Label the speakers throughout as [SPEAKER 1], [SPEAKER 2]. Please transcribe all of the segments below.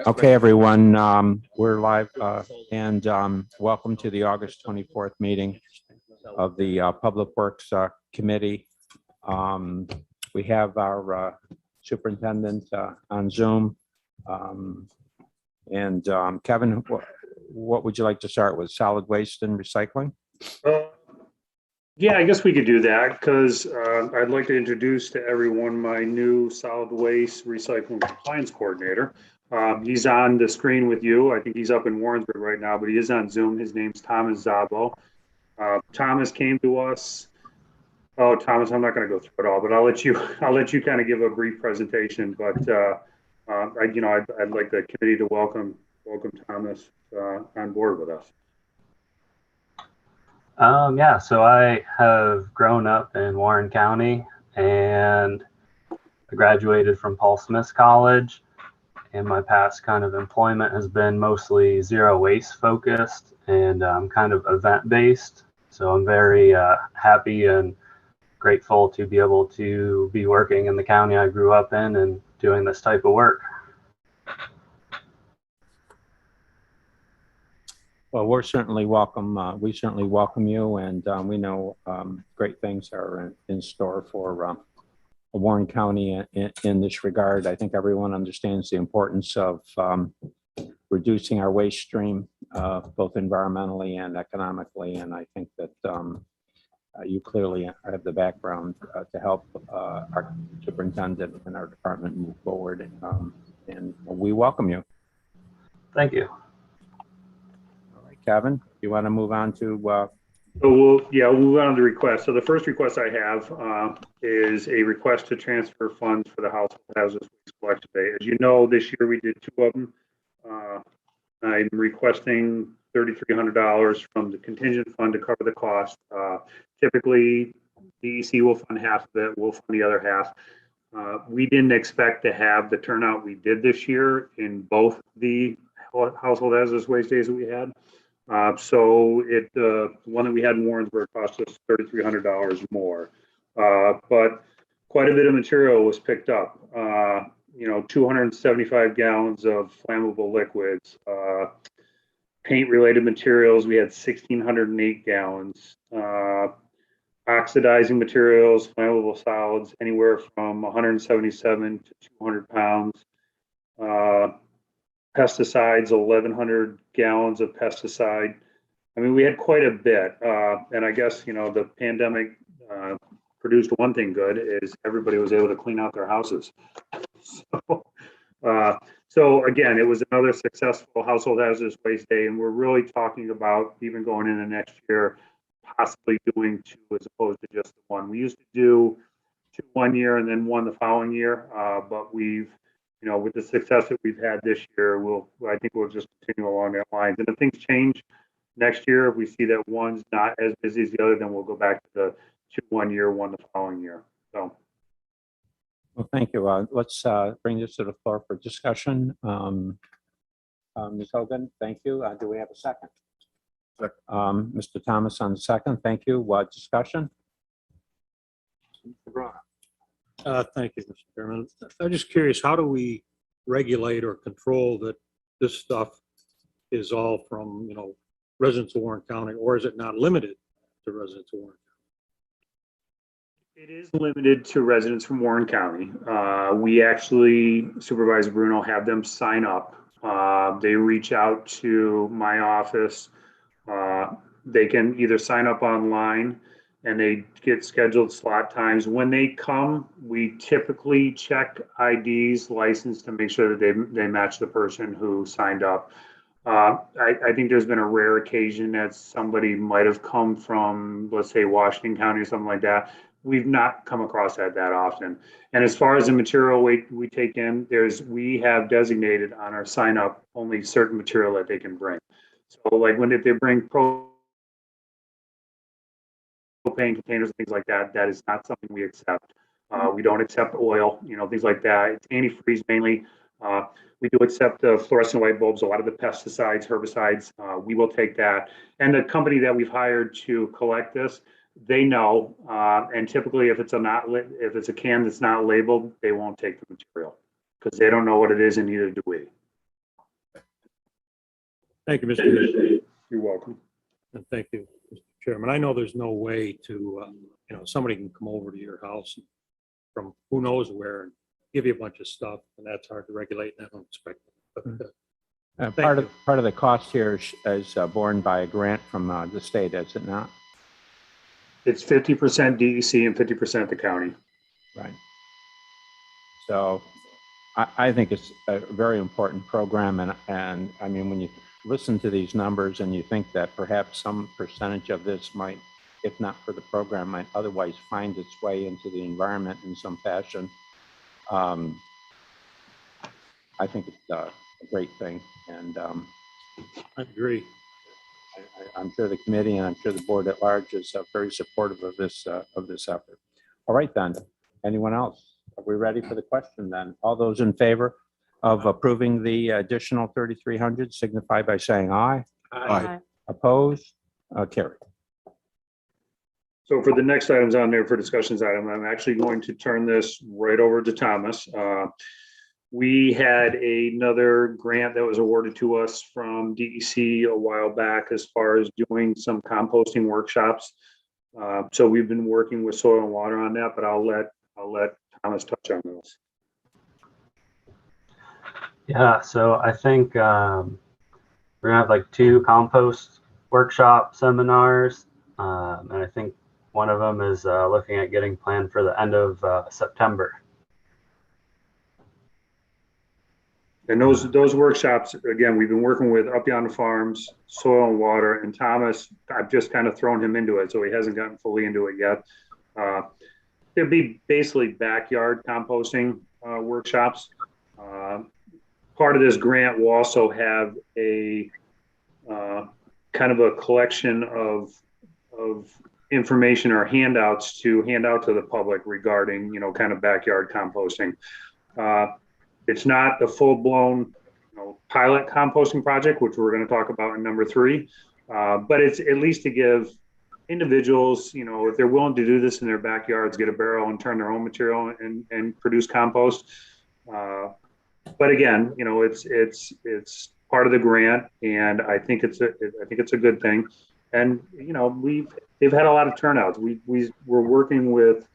[SPEAKER 1] Okay, everyone, we're live and welcome to the August 24th meeting of the Public Works Committee. We have our superintendent on Zoom. Kevin, what would you like to start with? Solid waste and recycling?
[SPEAKER 2] Yeah, I guess we could do that because I'd like to introduce to everyone my new solid waste recycling compliance coordinator. He's on the screen with you. I think he's up in Warrensburg right now, but he is on Zoom. His name's Thomas Zabo. Thomas came to us. Oh, Thomas, I'm not going to go through it all, but I'll let you kind of give a brief presentation. But I'd like the committee to welcome Thomas on board with us.
[SPEAKER 3] So I have grown up in Warren County and I graduated from Paul Smith College, and my past kind of employment has been mostly zero waste focused and kind of event based. So I'm very happy and grateful to be able to be working in the county I grew up in and doing this type of work.
[SPEAKER 1] Well, we're certainly welcome. We certainly welcome you, and we know great things are in store for Warren County in this regard. I think everyone understands the importance of reducing our waste stream, both environmentally and economically, and I think that you clearly have the background to help our superintendent and our department move forward, and we welcome you.
[SPEAKER 3] Thank you.
[SPEAKER 1] Kevin, you want to move on to?
[SPEAKER 2] So we'll move on to the request. So the first request I have is a request to transfer funds for the household hazardous waste collection day. As you know, this year we did two of them. I'm requesting $3,300 from the contingent fund to cover the cost. Typically, DEC will fund half of it. We'll fund the other half. We didn't expect to have the turnout we did this year in both the household hazardous waste days that we had. So the one that we had in Warrensburg cost us $3,300 more, but quite a bit of material was picked up. 275 gallons of flammable liquids, paint-related materials. We had 1,608 gallons. Oxidizing materials, flammable solids, anywhere from 177 to 200 pounds. Pesticides, 1,100 gallons of pesticide. I mean, we had quite a bit. And I guess, the pandemic produced one thing good is everybody was able to clean out their houses. So again, it was another successful household hazardous waste day. And we're really talking about even going into next year, possibly doing two as opposed to just the one. We used to do two one year and then one the following year. But we've, with the success that we've had this year, I think we'll just continue along that lines. And if things change next year, if we see that one's not as busy as the other, then we'll go back to the two 1 year, one the following year. So.
[SPEAKER 1] Well, thank you. Let's bring this to the floor for discussion. Ms. Hogan, thank you. Do we have a second? Mr. Thomas on the second. Thank you. Discussion?
[SPEAKER 4] Thank you, Mr. Chairman. I'm just curious, how do we regulate or control that this stuff is all from, residents of Warren County, or is it not limited to residents of Warren County?
[SPEAKER 2] It is limited to residents from Warren County. We actually, Supervisor Bruno, have them sign up. They reach out to my office. They can either sign up online and they get scheduled slot times. When they come, we typically check IDs, license to make sure that they match the person who signed up. I think there's been a rare occasion that somebody might have come from, let's say, Washington County or something like that. We've not come across that often. And as far as the material we take in, we have designated on our sign up only certain material that they can bring. So like if they bring propane containers and things like that, that is not something we accept. We don't accept oil, things like that. It's antifreeze mainly. We do accept the fluorescent light bulbs, a lot of the pesticides, herbicides. We will take that. And the company that we've hired to collect this, they know, and typically if it's a can that's not labeled, they won't take the material because they don't know what it is, and neither do we.
[SPEAKER 4] Thank you, Mr. Commissioner,
[SPEAKER 2] You're welcome.
[SPEAKER 4] and thank you, Mr. Chairman. I know there's no way to, somebody can come over to your house from who knows where and give you a bunch of stuff, and that's hard to regulate, and I don't expect it. But,
[SPEAKER 1] Part
[SPEAKER 4] you.
[SPEAKER 1] of the cost here is borne by a grant from the state, is it not?
[SPEAKER 2] It's 50% DEC and 50% the county.
[SPEAKER 1] Right. So I think it's a very important program. And I mean, when you listen to these numbers and you think that perhaps some percentage of this might, if not for the program, might otherwise find its way into the environment in some fashion, I think it's a great thing. And
[SPEAKER 4] I agree.
[SPEAKER 1] I'm sure the committee and I'm sure the board at large is very supportive of this effort. All right, then. Anyone else? Are we ready for the question then? All those in favor of approving the additional 3,300 signify by saying aye.
[SPEAKER 4] Aye.
[SPEAKER 1] Opposed? Carried.
[SPEAKER 2] So for the next items on there for discussions item, I'm actually going to turn this right over to Thomas. We had another grant that was awarded to us from DEC a while back as far as doing some composting workshops. So we've been working with Soil and Water on that, but I'll let Thomas touch on those.
[SPEAKER 3] Yeah, so I think we're gonna have like 2 compost workshop seminars, and I think one of them is looking at getting planned for the end of September.
[SPEAKER 2] And those workshops, again, we've been working with Up Yonder Farms, Soil and Water, and Thomas. I've just kind of thrown him into it, so he hasn't gotten fully into it yet. There'd be basically backyard composting workshops. Part of this grant will also have a kind of a collection of information or handouts to hand out to the public regarding, kind of backyard composting. It's not the full-blown, pilot composting project, which we're going to talk about in number 3, but it's at least to give individuals, if they're willing to do this in their backyards, get a barrel and turn their own material and produce compost. But again, it's part of the grant, and I think it's a good thing. And they've had a lot of turnouts. We're working with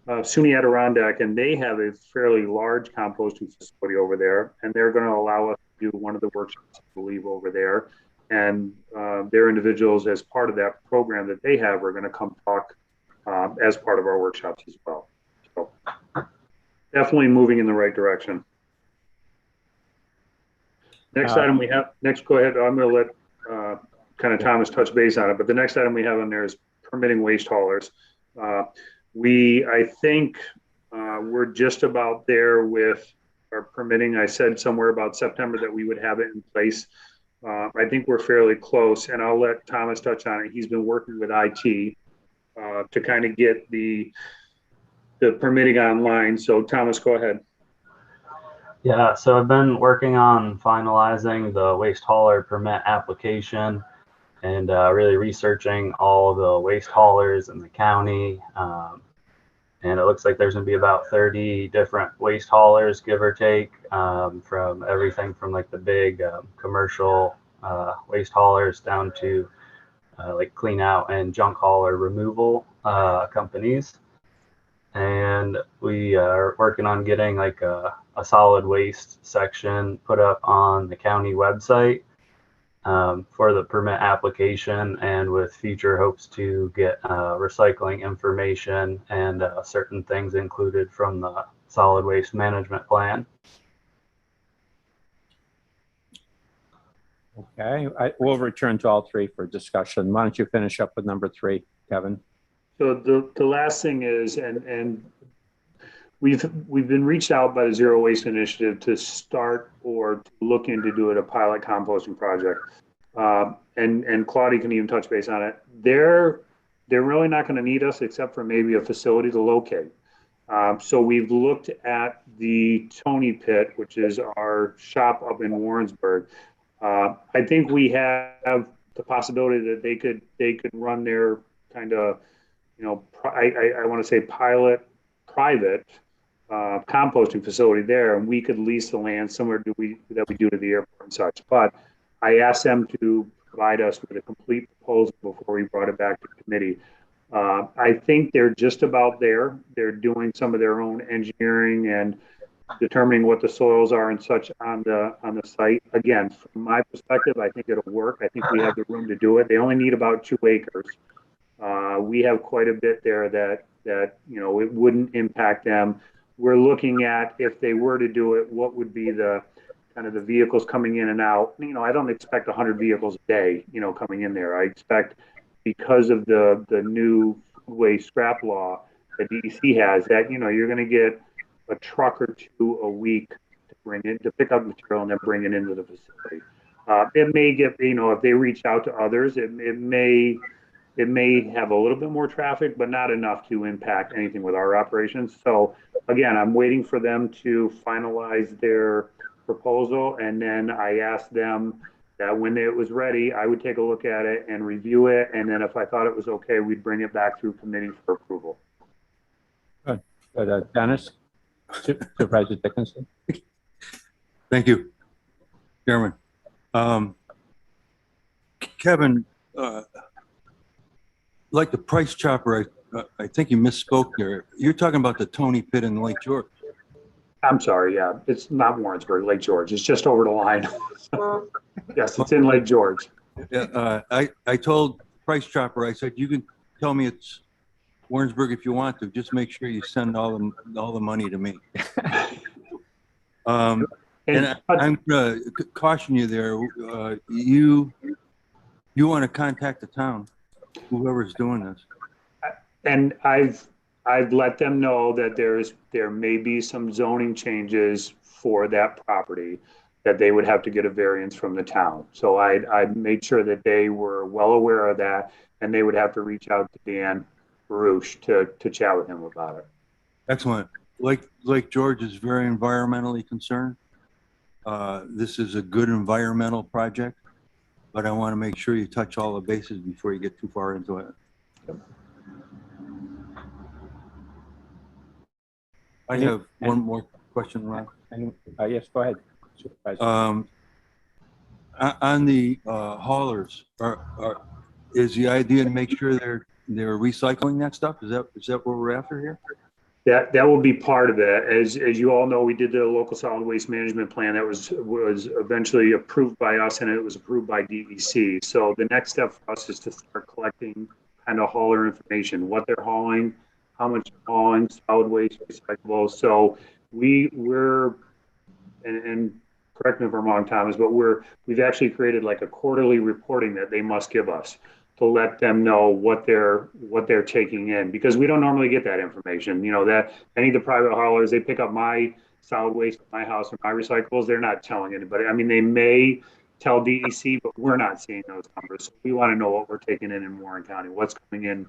[SPEAKER 2] SUNY Adirondack, and they have a fairly large composting facility over there, and they're going to allow us to do one of the workshops, I believe, over there. And their individuals, as part of that program that they have, are going to come talk as part of our workshops as well. So definitely moving in the right direction. Next item we have, go ahead. I'm going to let kind of Thomas touch base on it, but the next item we have on there is permitting waste haulers. I think we're just about there with our permitting. I said somewhere about September that we would have it in place. I think we're fairly close, and I'll let Thomas touch on it. He's been working with IT to kind of get the permitting online. So Thomas, go ahead.
[SPEAKER 3] Yeah, so I've been working on finalizing the waste hauler permit application and really researching all the waste haulers in the county. And it looks like there's going to be about 30 different waste haulers, give or take, from everything from like the big commercial waste haulers down to like clean out and junk hauler removal companies. And we are working on getting like a solid waste section put up on the county website for the permit application, and with future hopes to get recycling information and certain things included from the solid waste management plan.
[SPEAKER 1] Okay, we'll return to all 3 for discussion. Why don't you finish up with number 3, Kevin?
[SPEAKER 2] So the last thing is, and we've been reached out by the Zero Waste Initiative to start or to look into doing a pilot composting project. And Claudia can even touch base on it. They're really not going to need us except for maybe a facility to locate. So we've looked at the Tony Pit, which is our shop up in Warrensburg. I think we have the possibility that they could run their kind of, I want to say pilot private composting facility there, and we could lease the land similar to that we do to the airport and such. But I asked them to provide us with a complete proposal before we brought it back to committee. I think they're just about there. They're doing some of their own engineering and determining what the soils are and such on the site. Again, from my perspective, I think it'll work. I think we have the room to do it. They only need about 2 acres. We have quite a bit there that it wouldn't impact them. We're looking at, if they were to do it, what would be the kind of the vehicles coming in and out. I don't expect 100 vehicles a day, coming in there. I expect, because of the new waste scrap law that DEC has, that you're going to get a truck or 2 a week to bring in, to pick up material and then bring it into the facility. It may get, if they reach out to others, it may have a little bit more traffic, but not enough to impact anything with our operations. So again, I'm waiting for them to finalize their proposal, and then I asked them that when it was ready, I would take a look at it and review it, and then if I thought it was okay, we'd bring it back through committee for approval.
[SPEAKER 1] Good. Dennis, Supervisor Dickinson.
[SPEAKER 5] Thank you, Chairman. Kevin, like the price chopper, I think you misspoke there. You're talking about the Tony Pit in Lake George.
[SPEAKER 2] I'm sorry, yeah, it's not Warrensburg, Lake George. It's just over the line. Yes, it's in Lake George.
[SPEAKER 5] Yeah, I told Price Chopper, I said, you can tell me it's Warrensburg if you want to. Just make sure you send all the money to me. And I'm going to caution you there. You want to contact the town, whoever's doing this.
[SPEAKER 2] And I've let them know that there may be some zoning changes for that property, that they would have to get a variance from the town. So I made sure that they were well aware of that, and they would have to reach out to Dan Baruch to chat with him about it.
[SPEAKER 5] Excellent. Lake George is very environmentally concerned. This is a good environmental project, but I want to make sure you touch all the bases before you get too far into it.
[SPEAKER 2] Yep.
[SPEAKER 5] I have one more question, Ron.
[SPEAKER 1] Yes, go ahead, Supervisor.
[SPEAKER 5] On the haulers, is the idea to make sure they're recycling that stuff? Is that what we're after here?
[SPEAKER 2] That will be part of it. As you all know, we did the local solid waste management plan that was eventually approved by us, and it was approved by DEC. So the next step for us is to start collecting kind of hauler information, what they're hauling, how much they're hauling, solid waste, recyclables. So we're and correct me if I'm wrong, Thomas, but we've actually created like a quarterly reporting that they must give us to let them know what they're taking in, because we don't normally get that information. That any of the private haulers, they pick up my solid waste at my house or my recyclables, they're not telling anybody. I mean, they may tell DEC, but we're not seeing those numbers. So we want to know what we're taking in Warren County, what's coming in,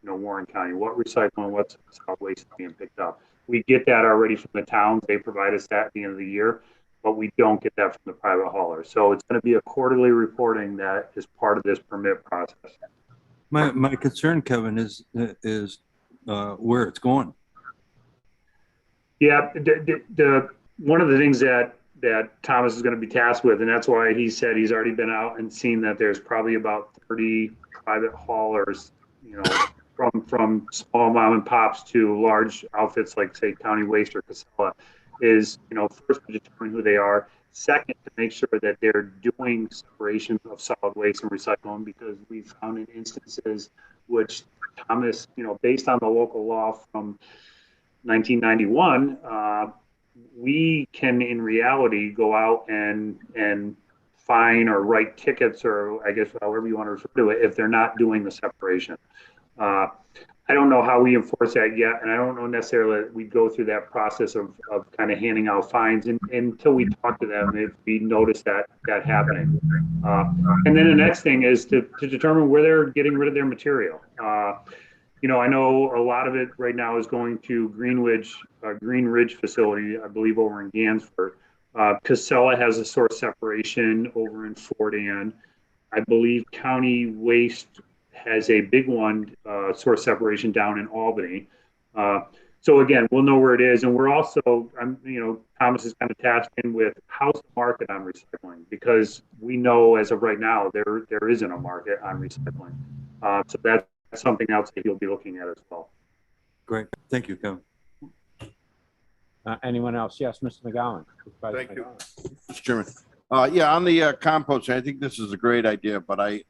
[SPEAKER 2] Warren County, what recycling, what's solid waste being picked up. We get that already from the towns. They provide us that at the end of the year, but we don't get that from the private haulers. So it's going to be a quarterly reporting that is part of this permit process.
[SPEAKER 5] My concern, Kevin, is where it's going.
[SPEAKER 2] Yeah, one of the things that Thomas is going to be tasked with, and that's why he said he's already been out and seen that there's probably about 30 private haulers, from small mom and pops to large outfits like, say, County Waste or Casella, is, first to determine who they are. Second, to make sure that they're doing separation of solid waste and recycling, because we found in instances which Thomas, based on the local law from 1991, we can in reality go out and fine or write tickets, or I guess however you want to refer to it, if they're not doing the separation. I don't know how we enforce that yet, and I don't know necessarily that we go through that process of kind of handing out fines until we talk to them if we notice that happening. And then the next thing is to determine where they're getting rid of their material. I know a lot of it right now is going to Green Ridge facility, I believe, over in Gansford. Casella has a source separation over in Fort Ann. I believe County Waste has a big one, source separation down in Albany. So again, we'll know where it is, and we're also, Thomas is kind of tasked in with how's the market on recycling, because we know as of right now there isn't a market on recycling. So that's something else that he'll be looking at as well.
[SPEAKER 5] Great. Thank you, Kevin.
[SPEAKER 1] Anyone else? Yes, Mr. McGowan.
[SPEAKER 6] Thank you, Mr. Chairman. Yeah, on the composting, I think this is a great idea, but I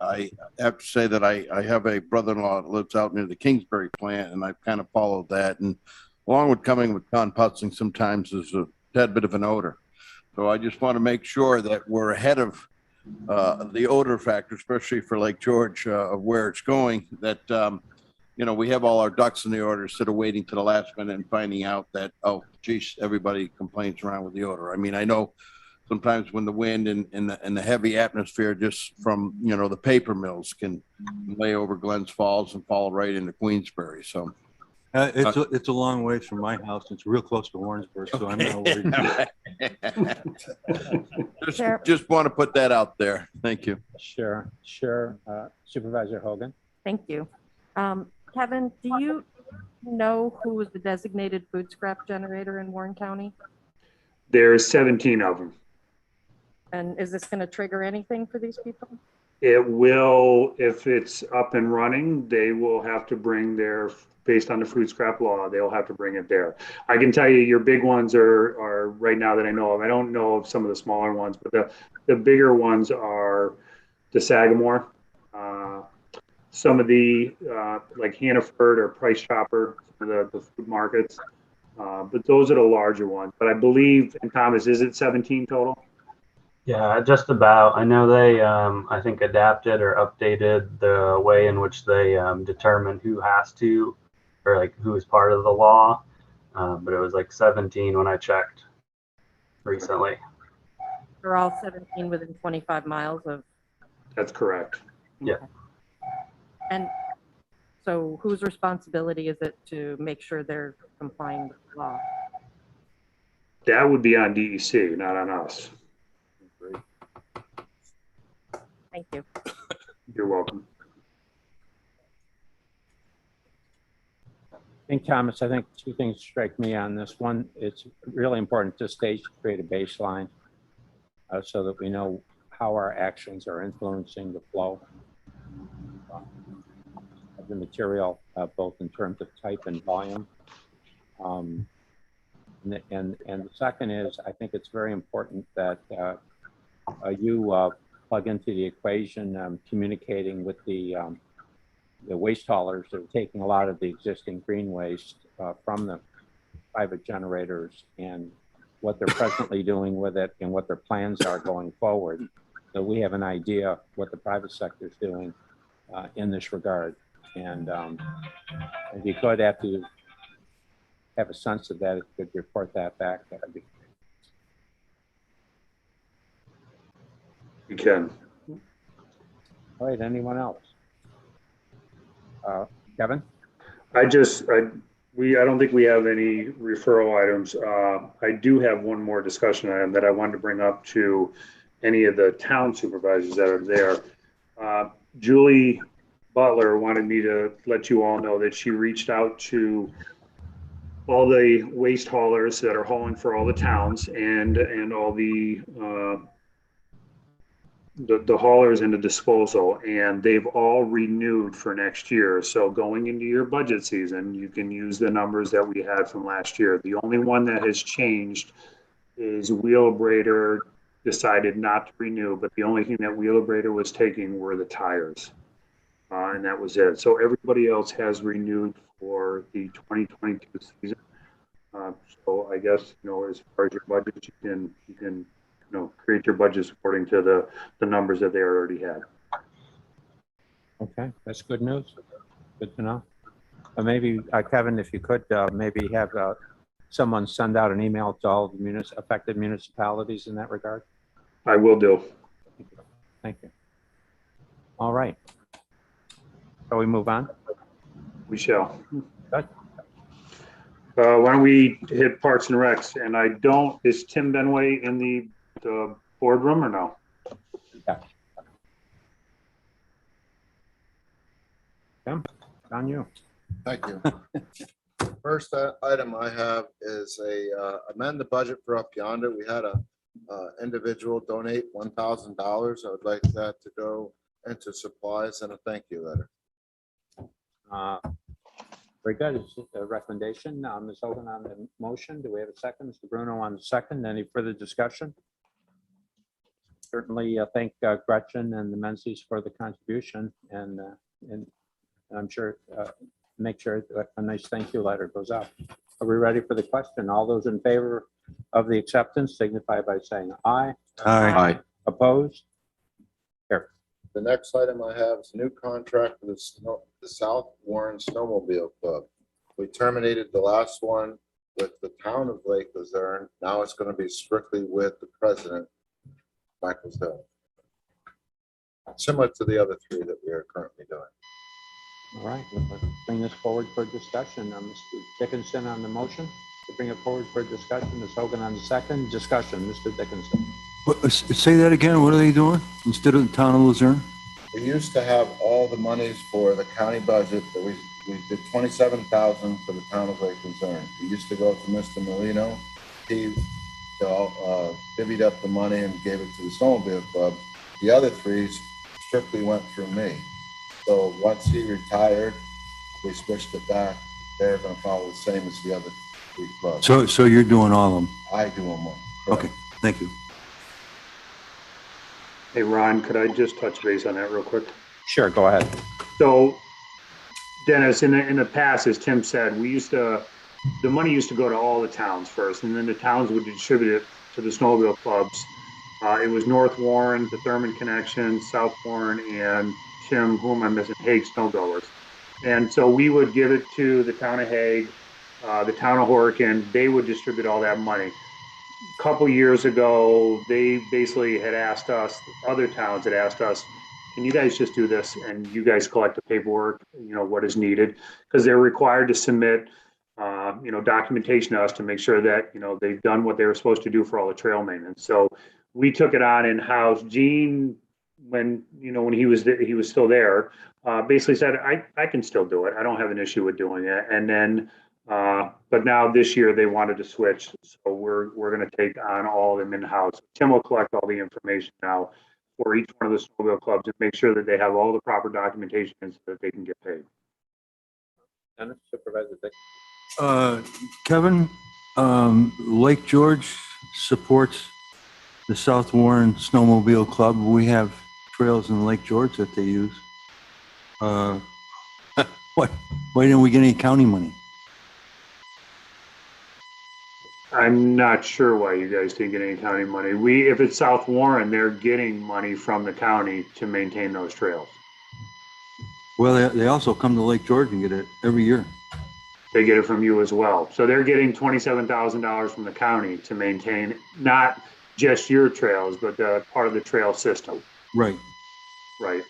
[SPEAKER 6] have to say that I have a brother-in-law that lives out near the Kingsbury plant, and I've kind of followed that. And along with coming with composting, sometimes there's a tad bit of an odor. So I just want to make sure that we're ahead of the odor factor, especially for Lake George, of where it's going, that we have all our ducks in the order instead of waiting to the last minute and finding out that, oh, geez, everybody complains around with the odor. I mean, I know sometimes when the wind and the heavy atmosphere just from, the paper mills can lay over Glens Falls and fall right into Queensbury. So
[SPEAKER 5] It's a long ways from my house. It's real close to Warrensburg, so I'm not worried.
[SPEAKER 6] just want to put that out there. Thank you.
[SPEAKER 1] Sure. Supervisor Hogan?
[SPEAKER 7] Thank you. Kevin, do you know who was the designated food scrap generator in Warren County?
[SPEAKER 2] There's 17 of them.
[SPEAKER 7] And is this going to trigger anything for these people?
[SPEAKER 2] It will, if it's up and running, they will have to bring based on the food scrap law, they'll have to bring it there. I can tell you your big ones are right now that I know of. I don't know of some of the smaller ones, but the bigger ones are the Sagamore. Some of the like Hannaford or Price Chopper, the food markets. But those are the larger ones. But I believe, and Thomas, is it 17 total?
[SPEAKER 3] Yeah, just about. I know they, I think, adapted or updated the way in which they determine who has to, or like who is part of the law. But it was like 17 when I checked recently.
[SPEAKER 7] They're all 17 within 25 miles of.
[SPEAKER 2] That's correct.
[SPEAKER 3] Yeah.
[SPEAKER 7] And so whose responsibility is it to make sure they're complying with the law?
[SPEAKER 2] That would be on DEC, not on us.
[SPEAKER 7] Thank you.
[SPEAKER 2] You're welcome.
[SPEAKER 1] Thomas, I think two things strike me on this. One, it's really important at this stage to create a baseline so that we know how our actions are influencing the flow of the material, both in terms of type and volume. And the second is, I think it's very important that you plug into the equation, communicating with the waste haulers that are taking a lot of the existing green waste from the private generators and what they're presently doing with it and what their plans are going forward. So we have an idea what the private sector is doing in this regard. And if you could, after you have a sense of that, if you could report that back, that would be.
[SPEAKER 2] You can.
[SPEAKER 1] All right, anyone else? Kevin?
[SPEAKER 2] I don't think we have any referral items. I do have one more discussion item that I wanted to bring up to any of the town supervisors that are there. Julie Butler wanted me to let you all know that she reached out to all the waste haulers that are hauling for all the towns and all the haulers into disposal, and they've all renewed for next year. So going into your budget season, you can use the numbers that we had from last year. The only one that has changed is Wheelabrator decided not to renew, but the only thing that Wheelabrator was taking were the tires. And that was it. So everybody else has renewed for the 2022 season. So I guess, as far as your budget, you can create your budgets according to the numbers that they already had.
[SPEAKER 1] Okay, that's good news. Good to know. Maybe, Kevin, if you could maybe have someone send out an email to all the affected municipalities in that regard.
[SPEAKER 2] I will do.
[SPEAKER 1] Thank you. All right. Shall we move on?
[SPEAKER 2] We shall.
[SPEAKER 1] Good.
[SPEAKER 2] Why don't we hit Parks and Recs? And is Tim Benway in the boardroom or no?
[SPEAKER 1] Yeah. On you.
[SPEAKER 8] Thank you. First item I have is amend the budget for Up Yonder. We had a individual donate $1,000. I would like that to go into supplies and a thank you letter.
[SPEAKER 1] Very good. It's a recommendation. Ms. Hogan on the motion. Do we have a second? Mr. Bruno on the second. Any further discussion? Certainly thank Gretchen and the Menzies for the contribution, and I'm sure make sure a nice thank you letter goes out. Are we ready for the question? All those in favor of the acceptance signify by saying aye.
[SPEAKER 5] Aye.
[SPEAKER 1] Opposed? Here.
[SPEAKER 8] The next item I have is a new contract for the South Warren Snowmobile Club. We terminated the last one with the town of Lake Luzerne. Now it's going to be strictly with the president, Michael Hill. Similar to the other three that we are currently doing.
[SPEAKER 1] All right, let's bring this forward for discussion. Mr. Dickinson on the motion to bring it forward for discussion. Ms. Hogan on the second. Discussion, Mr. Dickinson.
[SPEAKER 5] Say that again. What are they doing instead of the town of Luzerne?
[SPEAKER 8] We used to have all the monies for the county budget that we did $27,000 for the town of Lake Luzerne. We used to go to Mr. Molino. He divvied up the money and gave it to the snowmobile club. The other three strictly went through me. So once he retired, we switched it back. They're going to follow the same as the other three clubs.
[SPEAKER 5] So you're doing all of them?
[SPEAKER 8] I do them all.
[SPEAKER 5] Okay, thank you.
[SPEAKER 2] Hey, Ron, could I just touch base on that real quick?
[SPEAKER 1] Sure, go ahead.
[SPEAKER 2] So, Dennis, in the past, as Tim said, the money used to go to all the towns first, and then the towns would distribute it to the snowmobile clubs. It was North Warren, the Thurman Connection, South Warren, and Tim, who am I missing? Hague Snowgoers. And so we would give it to the town of Hague, the town of Horicon. They would distribute all that money. A couple years ago, they basically had asked us, other towns had asked us, can you guys just do this and you guys collect the paperwork, what is needed? Because they're required to submit, documentation to us to make sure that, they've done what they were supposed to do for all the trail maintenance. So we took it on in-house. Gene, when he was still there, basically said, I can still do it. I don't have an issue with doing it. And then, but now this year they wanted to switch. So we're going to take on all of them in-house. Tim will collect all the information now for each one of the snowmobile clubs and make sure that they have all the proper documentation so that they can get paid.
[SPEAKER 1] Dennis, Supervisor Dick.
[SPEAKER 5] Kevin, Lake George supports the South Warren Snowmobile Club. We have trails in Lake George that they use. Why didn't we get any county money?
[SPEAKER 2] I'm not sure why you guys didn't get any county money. If it's South Warren, they're getting money from the county to maintain those trails.
[SPEAKER 5] Well, they also come to Lake George and get it every year.
[SPEAKER 2] They get it from you as well. So they're getting $27,000 from the county to maintain not just your trails, but the part of the trail system.
[SPEAKER 5] Right.
[SPEAKER 2] Right.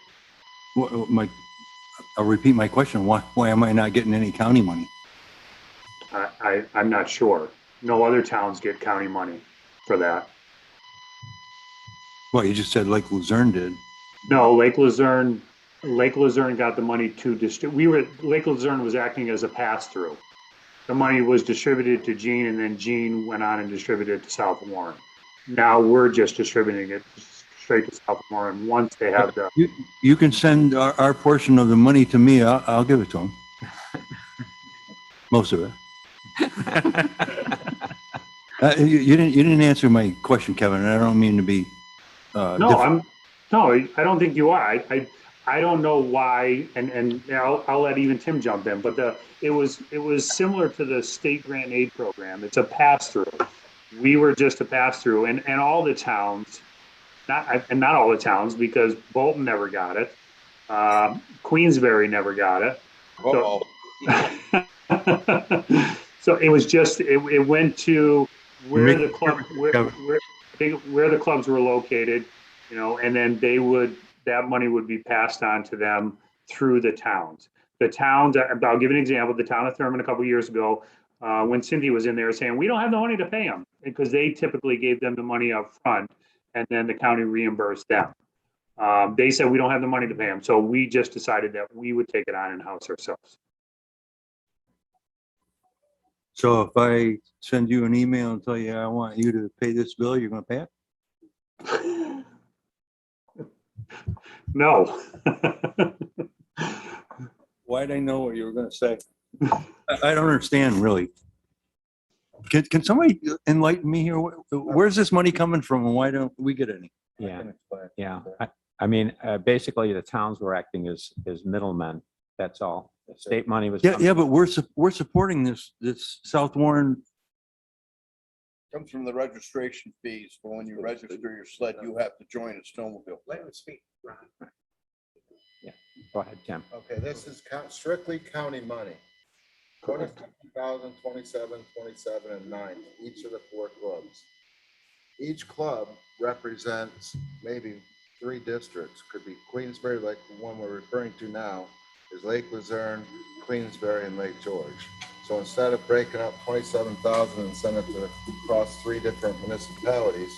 [SPEAKER 5] I'll repeat my question. Why am I not getting any county money?
[SPEAKER 2] I'm not sure. No other towns get county money for that.
[SPEAKER 5] Well, you just said Lake Luzerne did.
[SPEAKER 2] No, Lake Luzerne got the money to distribute. Lake Luzerne was acting as a pass-through. The money was distributed to Gene, and then Gene went on and distributed it to South Warren. Now we're just distributing it straight to South Warren once they have the.
[SPEAKER 5] You can send our portion of the money to me. I'll give it to them. Most of it. You didn't answer my question, Kevin. And I don't mean to be.
[SPEAKER 2] No, I don't think you are. I don't know why, and I'll let even Tim jump in. But it was similar to the state grant and aid program. It's a pass through. We were just a pass through, and all the towns, not all the towns, because Bolton never got it, Queensbury never got it. So, so it was just it went to where the clubs were located, and then that money would be passed on to them through the towns. The towns, I'll give an example. The town of Thurman a couple of years ago, when Cynthia was in there saying, we don't have the money to pay them, because they typically gave them the money up front and then the county reimbursed them. They said we don't have the money to pay them, so we just decided that we would take it on in-house ourselves.
[SPEAKER 5] So if I send you an email and tell you I want you to pay this bill, you're gonna pay it?
[SPEAKER 2] No.
[SPEAKER 5] Why'd I know what you were gonna say? I don't understand, really. Can somebody enlighten me here? Where's this money coming from and why don't we get any?
[SPEAKER 1] Yeah, yeah. I mean, basically the towns were acting as middlemen. That's all. The state money was.
[SPEAKER 5] Yeah, yeah, but we're supporting this South Warren.
[SPEAKER 6] Comes from the registration fees, for when you register your sled, you have to join a snowmobile.
[SPEAKER 8] Let him speak, Ron.
[SPEAKER 1] Go ahead, Tim.
[SPEAKER 8] Okay, this is strictly county money. 27,000, 27, 27, and 9, each of the 4 clubs. Each club represents maybe 3 districts. Could be Queensbury, like the one we're referring to now, is Lake Luzerne, Queensbury, and Lake George. So instead of breaking up 27,000 and send it to across 3 different municipalities,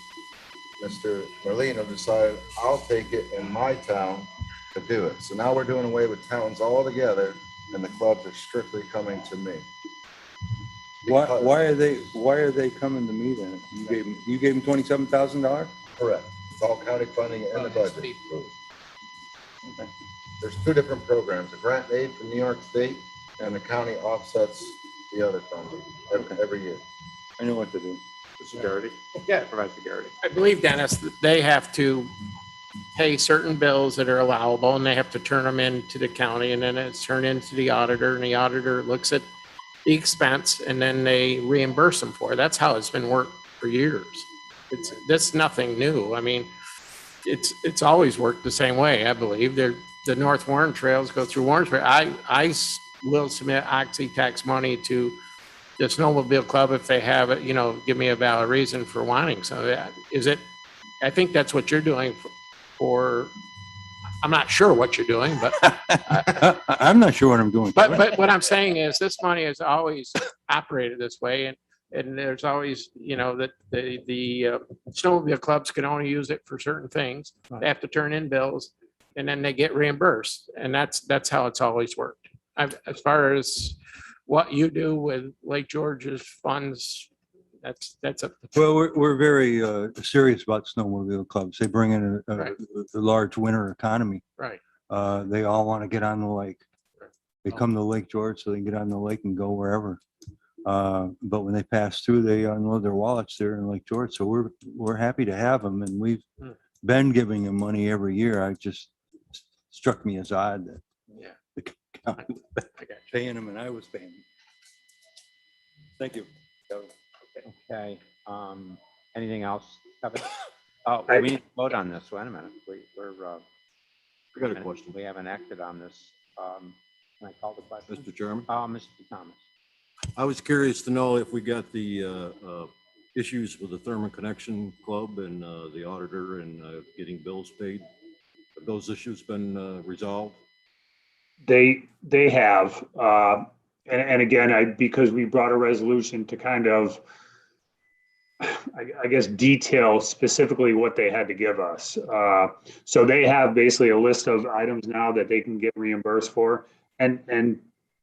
[SPEAKER 8] Mr. Merlino decided I'll take it in my town to do it. So now we're doing away with towns altogether, and the clubs are strictly coming to me.
[SPEAKER 5] Why are they coming to me then? You gave them $27,000?
[SPEAKER 8] Correct. It's all county funding in the budget. Okay. There's 2 different programs, a grant aid from New York State, and the county offsets the other funding every year.
[SPEAKER 5] I know what to do.
[SPEAKER 1] Security.
[SPEAKER 9] Yeah.
[SPEAKER 1] Provide security.
[SPEAKER 9] I believe, Dennis, that they have to pay certain bills that are allowable and they have to turn them into the county, and then it's turned into the auditor, and the auditor looks at the expense and then they reimburse them for it. That's how it's been worked for years. That's nothing new. I mean, it's always worked the same way, I believe. The North Warren trails go through Warrensburg. I will submit oxy tax money to the snowmobile club if they have it, give me a valid reason for wanting some of that. I think that's what you're doing for, I'm not sure what you're doing, but
[SPEAKER 5] I'm not sure what I'm doing.
[SPEAKER 9] but what I'm saying is this money has always operated this way, and there's always, that the snowmobile clubs can only use it for certain things. They have to turn in bills and then they get reimbursed, and that's how it's always worked. As far as what you do with Lake George's funds, that's up to.
[SPEAKER 5] Well, we're very serious about snowmobile clubs. They bring in a large winter economy.
[SPEAKER 9] Right.
[SPEAKER 5] They all want to get on the lake.
[SPEAKER 9] Right.
[SPEAKER 5] They come to Lake George so they can get on the lake and go wherever. But when they pass through, they unload their wallets there in Lake George. So we're happy to have them, and we've been giving them money every year. I just struck me as odd that the county was paying them and I was paying them. Thank you.
[SPEAKER 1] Okay. Anything else, Kevin? Oh, we need to vote on this. Wait a minute.
[SPEAKER 10] I got a question.
[SPEAKER 1] We haven't acted on this. Can I call the question?
[SPEAKER 10] Mr. Chairman,
[SPEAKER 1] Mr. Thomas.
[SPEAKER 10] I was curious to know if we got the issues with the Thermal Connection Club and the auditor and getting bills paid. Have those issues been resolved?
[SPEAKER 2] They have, and again, because we brought a resolution to kind of, I guess, detail specifically what they had to give us. So they have basically a list of items now that they can get reimbursed for. And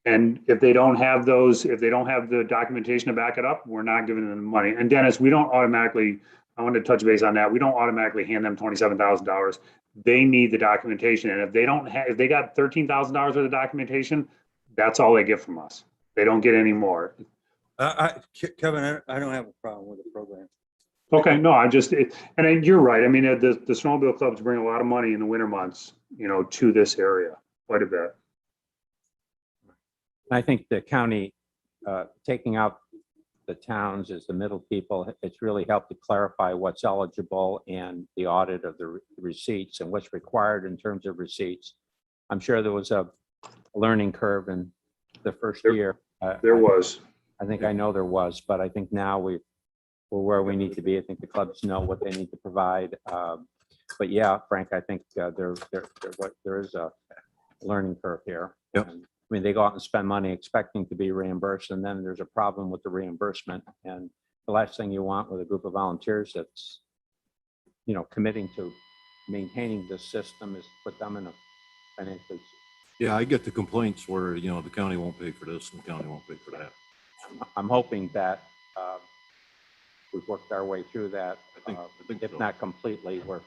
[SPEAKER 2] if they don't have those, if they don't have the documentation to back it up, we're not giving them the money. And Dennis, we don't automatically, I want to touch base on that. We don't automatically hand them $27,000. They need the documentation. And if they don't have, if they got $13,000 worth of documentation, that's all they get from us. They don't get any more.
[SPEAKER 5] Kevin, I don't have a problem with the program.
[SPEAKER 2] Okay, no, and then you're right. I mean, the snowmobile clubs bring a lot of money in the winter months, to this area, quite a bit.
[SPEAKER 1] I think the county, taking out the towns as the middle people, it's really helped to clarify what's eligible and the audit of the receipts and what's required in terms of receipts. I'm sure there was a learning curve in the first year.
[SPEAKER 2] There was.
[SPEAKER 1] I think I know there was, but I think now we're where we need to be. I think the clubs know what they need to provide. But yeah, Frank, I think there is a learning curve here.
[SPEAKER 5] Yep.
[SPEAKER 1] And, I mean, they go out and spend money expecting to be reimbursed, and then there's a problem with the reimbursement. And the last thing you want with a group of volunteers that's, committing to maintaining the system is put them in a financially.
[SPEAKER 10] Yeah, I get the complaints where, you know, the county won't pay for this and the county won't pay for that.
[SPEAKER 1] I'm hoping that we've worked our way through that.
[SPEAKER 10] I think
[SPEAKER 1] If
[SPEAKER 10] so.
[SPEAKER 1] not completely, we're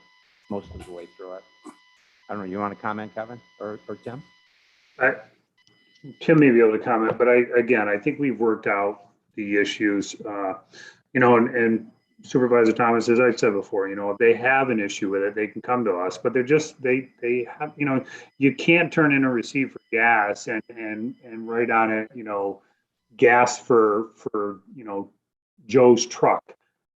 [SPEAKER 1] most of the way through it. I don't know, you want to comment, Kevin or Tim?
[SPEAKER 2] Tim may be able to comment, but I think we've worked out the issues, and Supervisor Thomas, as I said before, if they have an issue with it, they can come to us, but they have, you can't turn in a receipt for gas and write on it, gas for Joe's truck.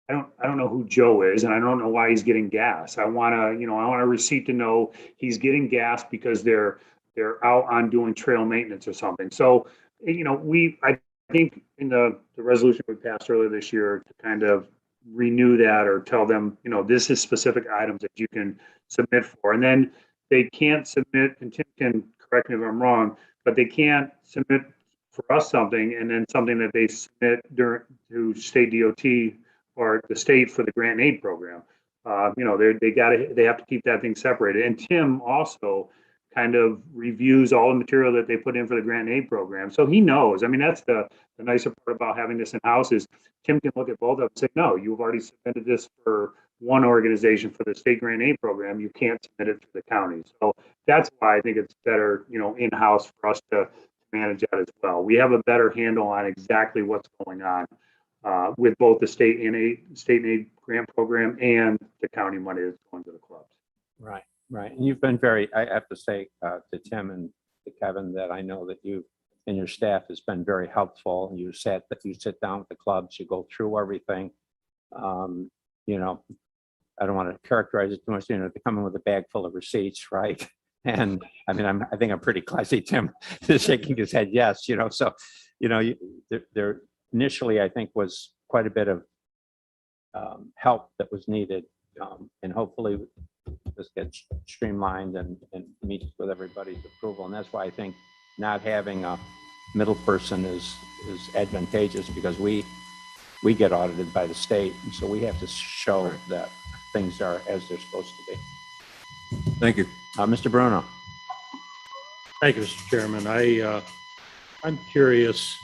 [SPEAKER 2] I don't know who Joe is, and I don't know why he's getting gas. I want a receipt to know he's getting gas because they're out on doing trail maintenance or something. So, I think in the resolution we passed earlier this year to kind of renew that or tell them, this is specific items that you can submit for. And then they can't submit, and Tim can correct me if I'm wrong, but they can't submit for us something and then something that they submit to state DOT or the state for the grant and aid program. They have to keep that thing separated. And Tim also kind of reviews all the material that they put in for the grant and aid program. So he knows. I mean, that's the nicer part about having this in-house is Tim can look at both of them and say, no, you've already submitted this for one organization for the state grant and aid program. You can't submit it to the county. So that's why I think it's better, in-house for us to manage that as well. We have a better handle on exactly what's going on with both the state and aid grant program and the county money that's going to the clubs.
[SPEAKER 1] Right. Right. And you've been very, I have to say to Tim and to Kevin that I know that you and your staff has been very helpful. You sit down with the clubs, you go through everything. I don't want to characterize it too much, they come in with a bag full of receipts, right? And I mean, I think I'm pretty classy. Tim is shaking his head, yes, so, there initially, I think was quite a bit of help that was needed. And hopefully this gets streamlined and meets with everybody's approval. And that's why I think not having a middle person is advantageous because we get audited by the state. And so we have to show that things are as they're supposed to be.
[SPEAKER 10] Thank you.
[SPEAKER 1] Mr. Bruno.
[SPEAKER 4] Thank you, Mr. Chairman. I'm curious,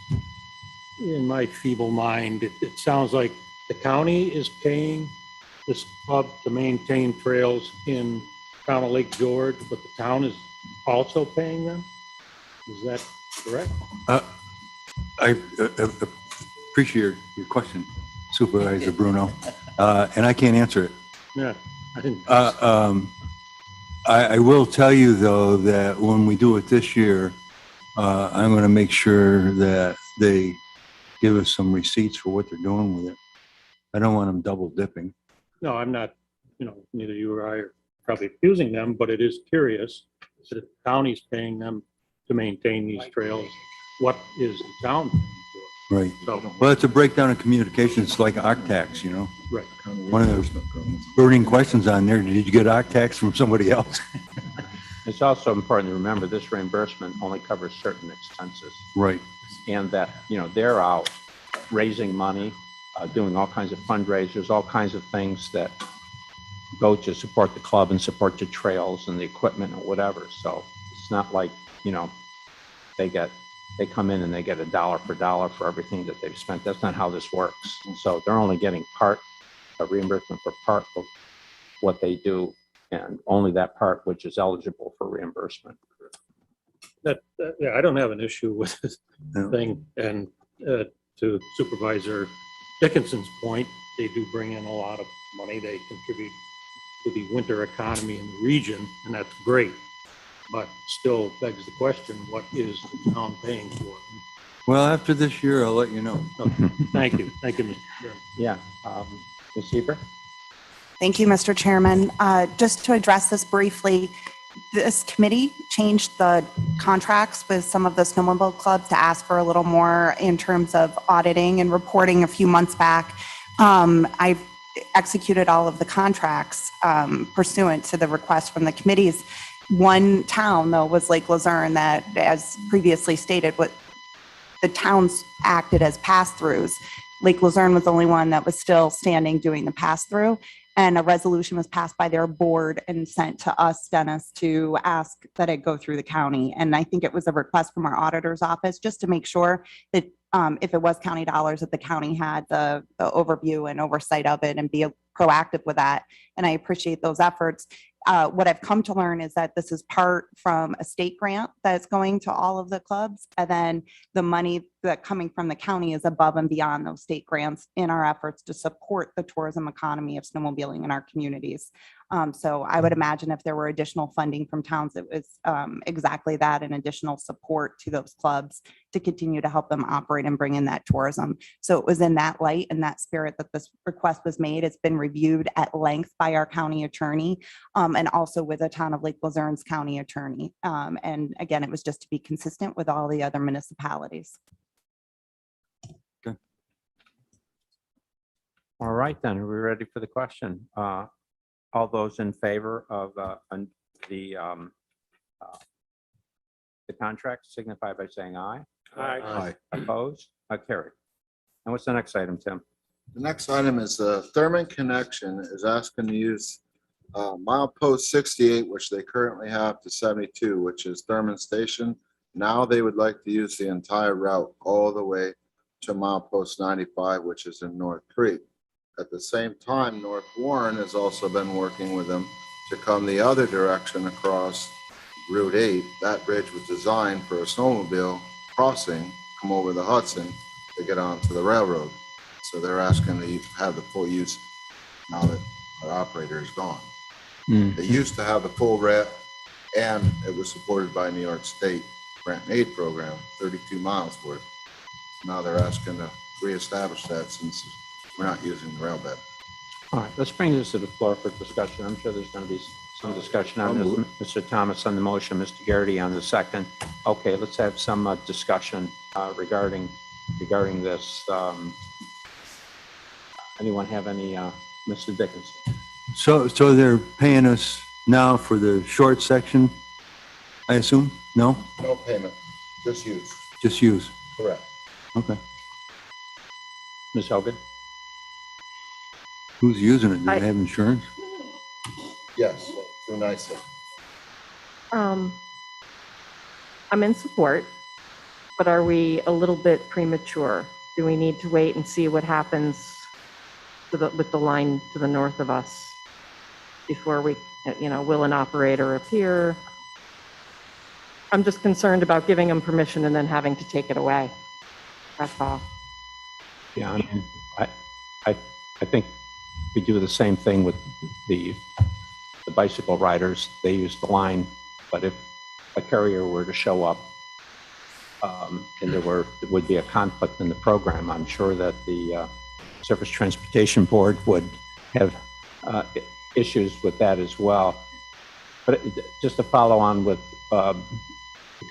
[SPEAKER 4] in my feeble mind, it sounds like the county is paying this club to maintain trails in town of Lake George, but the town is also paying them? Is that correct?
[SPEAKER 5] I appreciate your question, Supervisor Bruno, and I can't answer it.
[SPEAKER 4] Yeah, I didn't.
[SPEAKER 5] I will tell you, though, that when we do it this year, I'm going to make sure that they give us some receipts for what they're doing with it. I don't want them double dipping.
[SPEAKER 4] No, I'm not, neither you or I are probably accusing them, but it is curious that if the county's paying them to maintain these trails, what is the town paying for?
[SPEAKER 5] Right.
[SPEAKER 4] So,
[SPEAKER 5] Well, it's a breakdown of communications like OCTAX,
[SPEAKER 4] right.
[SPEAKER 5] One of those burning questions on there, did you get OCTAX from somebody else?
[SPEAKER 1] It's also important to remember this reimbursement only covers certain expenses.
[SPEAKER 5] Right.
[SPEAKER 1] And that, they're out raising money, doing all kinds of fundraisers, all kinds of things that go to support the club and support the trails and the equipment or whatever. So it's not like, they come in and they get $1 for dollar for everything that they've spent. That's not how this works. And so they're only getting a reimbursement for part of what they do and only that part which is eligible for reimbursement.
[SPEAKER 4] Yeah, I don't have an issue with this
[SPEAKER 5] No.
[SPEAKER 4] thing. And to Supervisor Dickinson's point, they do bring in a lot of money. They contribute to the winter economy in the region, and that's great. But still begs the question, what is the town paying for them?
[SPEAKER 5] Well, after this year, I'll let you know.
[SPEAKER 4] Okay, thank you. Thank you, Mr. Chairman.
[SPEAKER 1] Yeah. Ms. Heber?
[SPEAKER 11] Thank you, Mr. Chairman. Just to address this briefly, this committee changed the contracts with some of the snowmobile clubs to ask for a little more in terms of auditing and reporting a few months back. I've executed all of the contracts pursuant to the request from the committees. One town, though, was Lake Luzerne that, as previously stated, what the towns acted as pass-throughs. Lake Luzerne was the only one that was still standing doing the pass-through. And a resolution was passed by their board and sent to us, Dennis, to ask that it go through the county. And I think it was a request from our auditor's office just to make sure that if it was county dollars, that the county had the overview and oversight of it and be proactive with that. And I appreciate those efforts. What I've come to learn is that this is part from a state grant that's going to all of the clubs. And then the money that coming from the county is above and beyond those state grants in our efforts to support the tourism economy of snowmobiling in our communities. So I would imagine if there were additional funding from towns, it was exactly that, an additional support to those clubs to continue to help them operate and bring in that tourism. So it was in that light and that spirit that this request was made. It's been reviewed at length by our county attorney and also with the town of Lake Luzerne's county attorney. And again, it was just to be consistent with all the other municipalities.
[SPEAKER 1] All right, then, are we ready for the question? All those in favor of the contract signify by saying aye.
[SPEAKER 8] Aye.
[SPEAKER 1] Opposed? Carried. And what's the next item, Tim?
[SPEAKER 8] The next item is the Thurman Connection is asking to use milepost 68, which they currently have, to 72, which is Thurman Station. Now they would like to use the entire route all the way to milepost 95, which is in North Creek. At the same time, North Warren has also been working with them to come the other direction across Route 8. That bridge was designed for a snowmobile crossing, come over the Hudson to get onto the railroad. So they're asking to have the full use now that our operator is gone. They used to have the full route, and it was supported by New York State Grant and Aid Program, 32 miles worth. Now they're asking to reestablish that since we're not using the rail bed.
[SPEAKER 1] All right, let's bring this to the floor for discussion. I'm sure there's going to be some discussion on this. Mr. Thomas on the motion, Mr. Garrity on the second. Okay, let's have some discussion regarding this. Anyone have any, Mr. Dickinson?
[SPEAKER 5] So they're paying us now for the short section, I assume? No?
[SPEAKER 8] No payment, just use.
[SPEAKER 5] Just use.
[SPEAKER 8] Correct.
[SPEAKER 5] Okay.
[SPEAKER 1] Ms. Hogan?
[SPEAKER 5] Who's using it? Do they have insurance?
[SPEAKER 8] Yes, through NYSEG.
[SPEAKER 7] I'm in support, but are we a little bit premature? Do we need to wait and see what happens with the line to the north of us before we, will an operator appear? I'm just concerned about giving them permission and then having to take it away. That's all.
[SPEAKER 1] Yeah, I mean, I think we do the same thing with the bicycle riders. They use the line, but if a carrier were to show up and there would be a conflict in the program, I'm sure that the Surface Transportation Board would have issues with that as well. But just to follow on with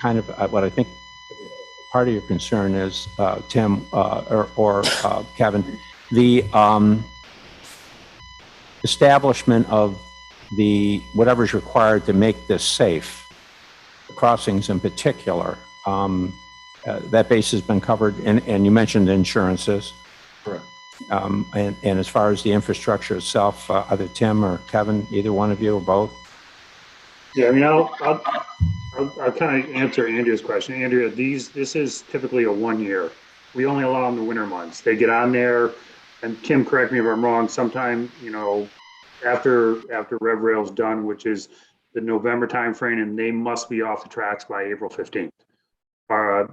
[SPEAKER 1] kind of what I think part of your concern is, Tim or Kevin, the establishment of whatever's required to make this safe, the crossings in particular, that base has been covered, and you mentioned insurances.
[SPEAKER 8] Correct.
[SPEAKER 1] And as far as the infrastructure itself, either Tim or Kevin, either one of you or both?
[SPEAKER 2] Yeah, I mean, I'll kind of answer Andrea's question. Andrea, this is typically a 1 year. We only allow them the winter months. They get on there, and Kim, correct me if I'm wrong, sometime, after Rev Rail's done, which is the November timeframe, and they must be off the tracks by April 15th.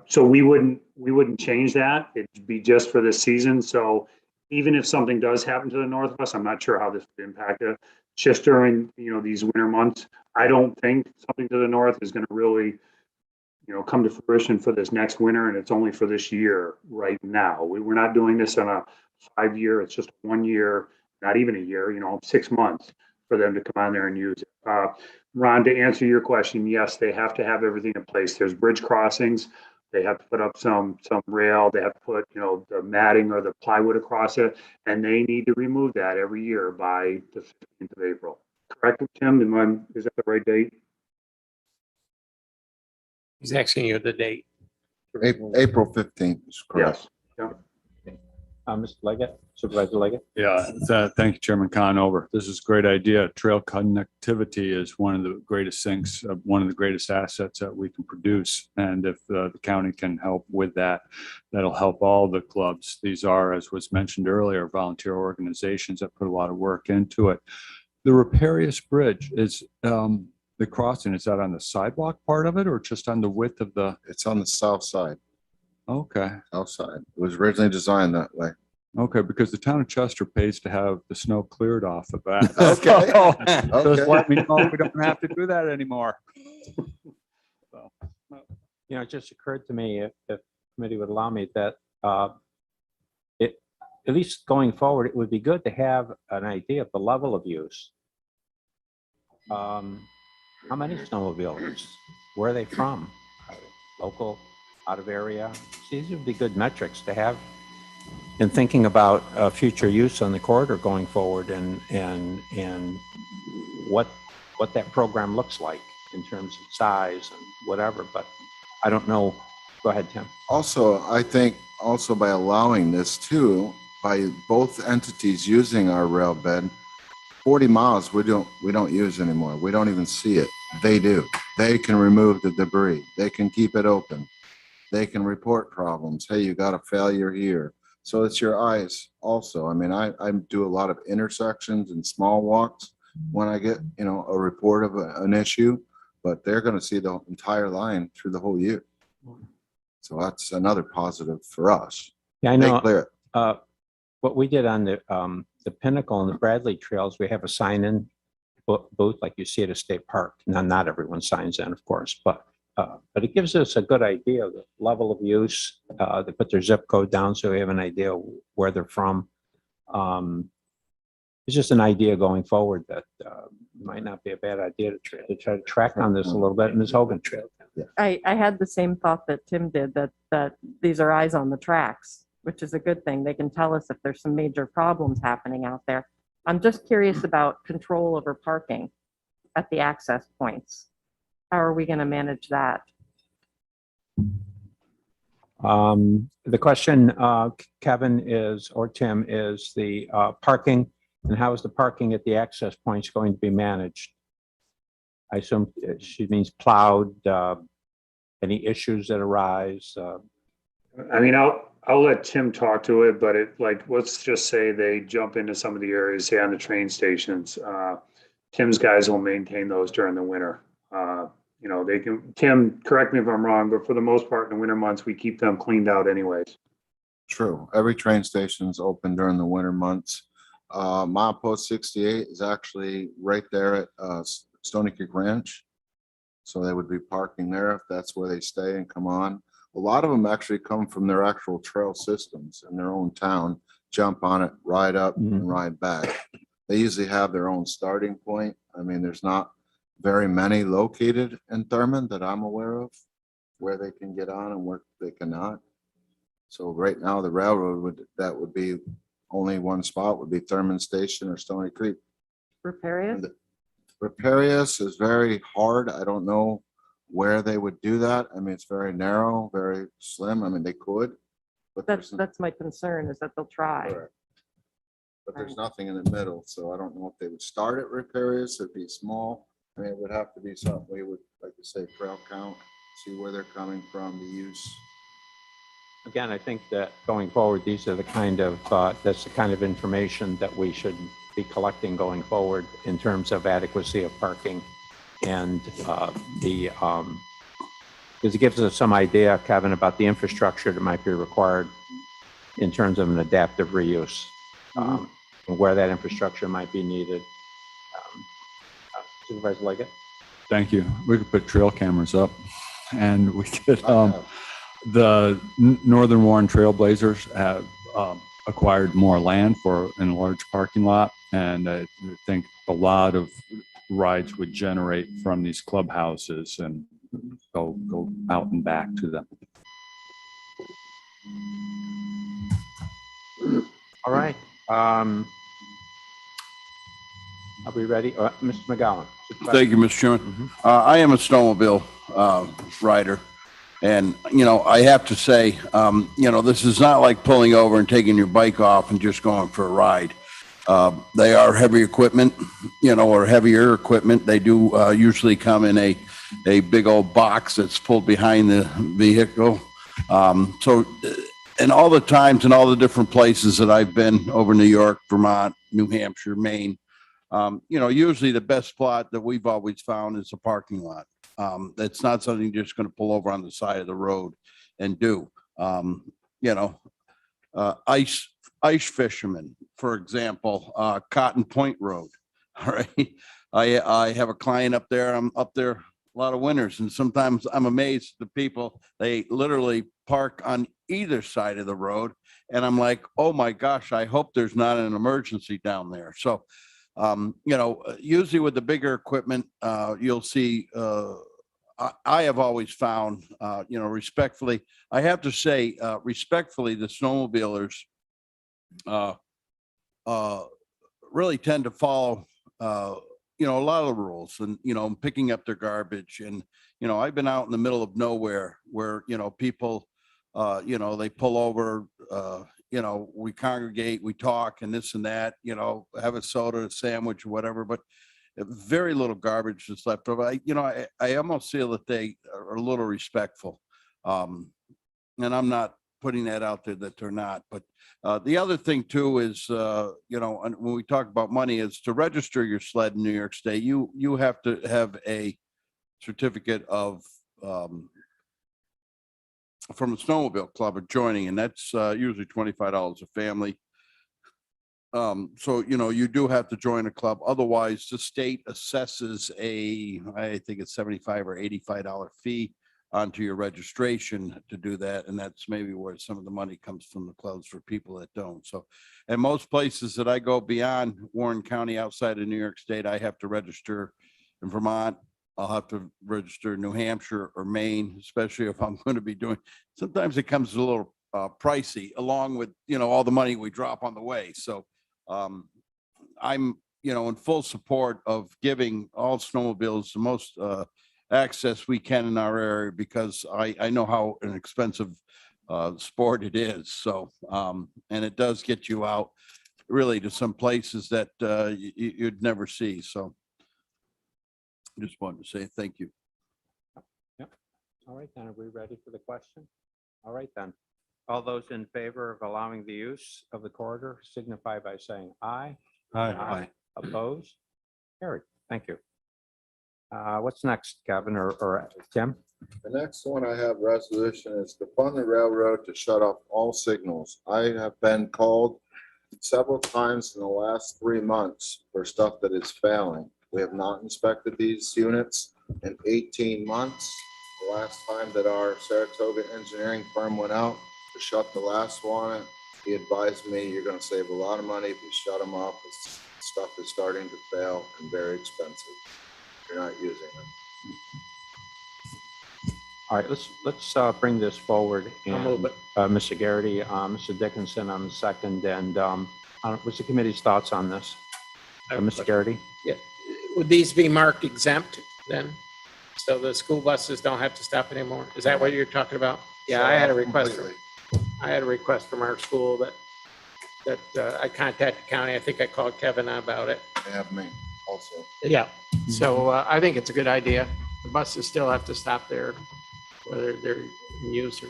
[SPEAKER 2] So we wouldn't change that. It'd be just for this season. So even if something does happen to the north of us, I'm not sure how this would impact it. Just during, these winter months, I don't think something to the north is going to really, come to fruition for this next winter, and it's only for this year right now. We're not doing this on a 5-year. It's just 1 year, not even a year, 6 months for them to come on there and use it. Ron, to answer your question, yes, they have to have everything in place. There's bridge crossings. They have to put up some rail. They have to put, the matting or the plywood across it, and they need to remove that every year by the 15th of April. Correct, Tim? Is that the right date?
[SPEAKER 9] He's asking you the date.
[SPEAKER 8] April 15th is correct.
[SPEAKER 2] Yes.
[SPEAKER 1] Mr. Leggett, Supervisor Leggett?
[SPEAKER 12] Yeah, thank you, Chairman Conover. This is a great idea. Trail connectivity is one of the greatest things, one of the greatest assets that we can produce. And if the county can help with that, that'll help all the clubs. These are, as was mentioned earlier, volunteer organizations that put a lot of work into it. The Riparian Bridge is the crossing. Is that on the sidewalk part of it or just on the width of the?
[SPEAKER 8] It's on the south side,
[SPEAKER 12] Okay.
[SPEAKER 8] outside. It was originally designed that way.
[SPEAKER 12] Okay, because the town of Chester pays to have the snow cleared off of that.
[SPEAKER 8] Okay.
[SPEAKER 12] So, just
[SPEAKER 8] Okay.
[SPEAKER 12] let me know we don't have to do that anymore. So,
[SPEAKER 1] You know, it just occurred to me, if the committee would allow me, that at least going forward, it would be good to have an idea of the level of use. How many snowmobiles? Where are they from? Local, out of area? These would be good metrics to have in thinking about future use on the corridor going forward, and what that program looks like in terms of size and whatever. But I don't know. Go ahead, Tim.
[SPEAKER 8] Also, I think also by allowing this too, by both entities using our rail bed, 40 miles we don't use anymore. We don't even see it. They do. They can remove the debris. They can keep it open. They can report problems. Hey, you got a failure here. So it's your eyes also. I mean, I do a lot of intersections and small walks when I get, you know, a report of an issue, but they're going to see the entire line through the whole year. So that's another positive for us.
[SPEAKER 1] Yeah, I
[SPEAKER 8] They
[SPEAKER 1] know.
[SPEAKER 8] clear it.
[SPEAKER 1] What we did on the Pinnacle and the Bradley trails, we have a sign-in booth like you see at a state park. Now, not everyone signs in, of course, but it gives us a good idea of the level of use. They put their zip code down so we have an idea where they're from. It's just an idea going forward that might not be a bad idea to try to track on this a little bit. Ms. Hogan.
[SPEAKER 7] I had the same thought that Tim did, that these are eyes on the tracks, which is a good thing. They can tell us if there's some major problems happening out there. I'm just curious about control over parking at the access points. How are we going to manage that?
[SPEAKER 1] The question, Kevin, is, or Tim, is the parking, and how is the parking at the access points going to be managed? I assume she means plowed, any issues that arise?
[SPEAKER 2] I mean, I'll let Tim talk to it, but let's just say they jump into some of the areas, say on the train stations. Tim's guys will maintain those during the winter. You know, they can, Tim, correct me if I'm wrong, but for the most part in the winter months, we keep them cleaned out anyways.
[SPEAKER 8] True. Every train station is open during the winter months. Milepost 68 is actually right there at Stony Creek Ranch. So they would be parking there if that's where they stay and come on. A lot of them actually come from their actual trail systems in their own town, jump on it, ride up and ride back. They usually have their own starting point. I mean, there's not very many located in Thurmond that I'm aware of where they can get on and where they cannot. So right now the railroad would be only one spot would be Thurmond Station or Stony Creek.
[SPEAKER 7] Riparian?
[SPEAKER 8] Riparian is very hard. I don't know where they would do that. I mean, it's very narrow, very slim. I mean, they could, but
[SPEAKER 7] That's my concern, is that they'll try.
[SPEAKER 8] correct. But there's nothing in the middle, so I don't know if they would start at Riparian. It'd be small. I mean, it would have to be something we would, like to say, trail count, see where they're coming from, the use.
[SPEAKER 1] Again, I think that going forward, these are the kind of, that's the kind of information that we should be collecting going forward in terms of adequacy of parking and because it gives us some idea, Kevin, about the infrastructure that might be required in terms of an adaptive reuse, and where that infrastructure might be needed. Supervisor Leggett?
[SPEAKER 12] thank you. We could put trail cameras up and we could, the Northern Warren Trailblazers have acquired more land for an enlarged parking lot. And I think a lot of rides would generate from these clubhouses and go out and back to them.
[SPEAKER 1] All right. Are we ready? Mr. McGowan?
[SPEAKER 6] Thank you, Mr. Chairman. I am a snowmobile rider. And, you know, I have to say, you know, this is not like pulling over and taking your bike off and just going for a ride. They are heavy equipment, you know, or heavier equipment. They do usually come in a big old box that's pulled behind the vehicle. And all the times and all the different places that I've been over New York, Vermont, New Hampshire, Maine, you know, usually the best spot that we've always found is a parking lot. It's not something you're just going to pull over on the side of the road and do. You know, ice fishermen, for example, Cotton Point Road. All right. I have a client up there. I'm up there a lot of winters, and sometimes I'm amazed at the people. They literally park on either side of the road. And I'm like, oh my gosh, I hope there's not an emergency down there. So, you know, usually with the bigger equipment, you'll see, I have always found, you know, respectfully, I have to say, respectfully, the snowmobilers really tend to follow, you know, a lot of the rules and, you know, picking up their garbage. And, you know, I've been out in the middle of nowhere where, you know, people, you know, they pull over, you know, we congregate, we talk and this and that, you know, have a soda, a sandwich or whatever, but very little garbage is left over. You know, I almost feel that they are a little respectful. And I'm not putting that out there that they're not, but the other thing too is, you know, when we talk about money, is to register your sled in New York State, you have to have a certificate of, from a snowmobile club of joining, and that's usually $25 a family. So, you know, you do have to join a club. Otherwise, the state assesses I think it's $75 or $85 fee onto your registration to do that. And that's maybe where some of the money comes from the clubs for people that don't. So, and most places that I go beyond Warren County outside of New York State, I have to register. In Vermont, I'll have to register in New Hampshire or Maine, especially if I'm going to be doing, sometimes it comes a little pricey along with, you know, all the money we drop on the way. So I'm, you know, in full support of giving all snowmobiles the most access we can in our area, because I know how an expensive sport it is. So, and it does get you out really to some places that you'd never see. So just wanted to say thank you.
[SPEAKER 1] Yep. All right, then, are we ready for the question? All right, then. All those in favor of allowing the use of the corridor signify by saying aye.
[SPEAKER 5] Aye.
[SPEAKER 1] Opposed? Carried. Thank you. What's next, Kevin or Tim?
[SPEAKER 8] The next one I have resolution is to fund the railroad to shut off all signals. I have been called several times in the last 3 months for stuff that is failing. We have not inspected these units in 18 months. The last time that our Saratoga engineering firm went out to shut the last one, he advised me, you're going to save a lot of money if you shut them off. This stuff is starting to fail and very expensive. You're not using them.
[SPEAKER 1] All right, let's bring this forward.
[SPEAKER 9] I'll move it.
[SPEAKER 1] Mr. Garrity, Mr. Dickinson on the second, and what's the committee's thoughts on this? Mr. Garrity?
[SPEAKER 9] Yeah. Would these be marked exempt then? So the school buses don't have to stop anymore? Is that what you're talking about? Yeah, I had a request. I had a request from our school that I contacted the county. I think I called Kevin about it.
[SPEAKER 8] They have me also.
[SPEAKER 9] Yeah. So I think it's a good idea. The buses still have to stop there, whether they're in use or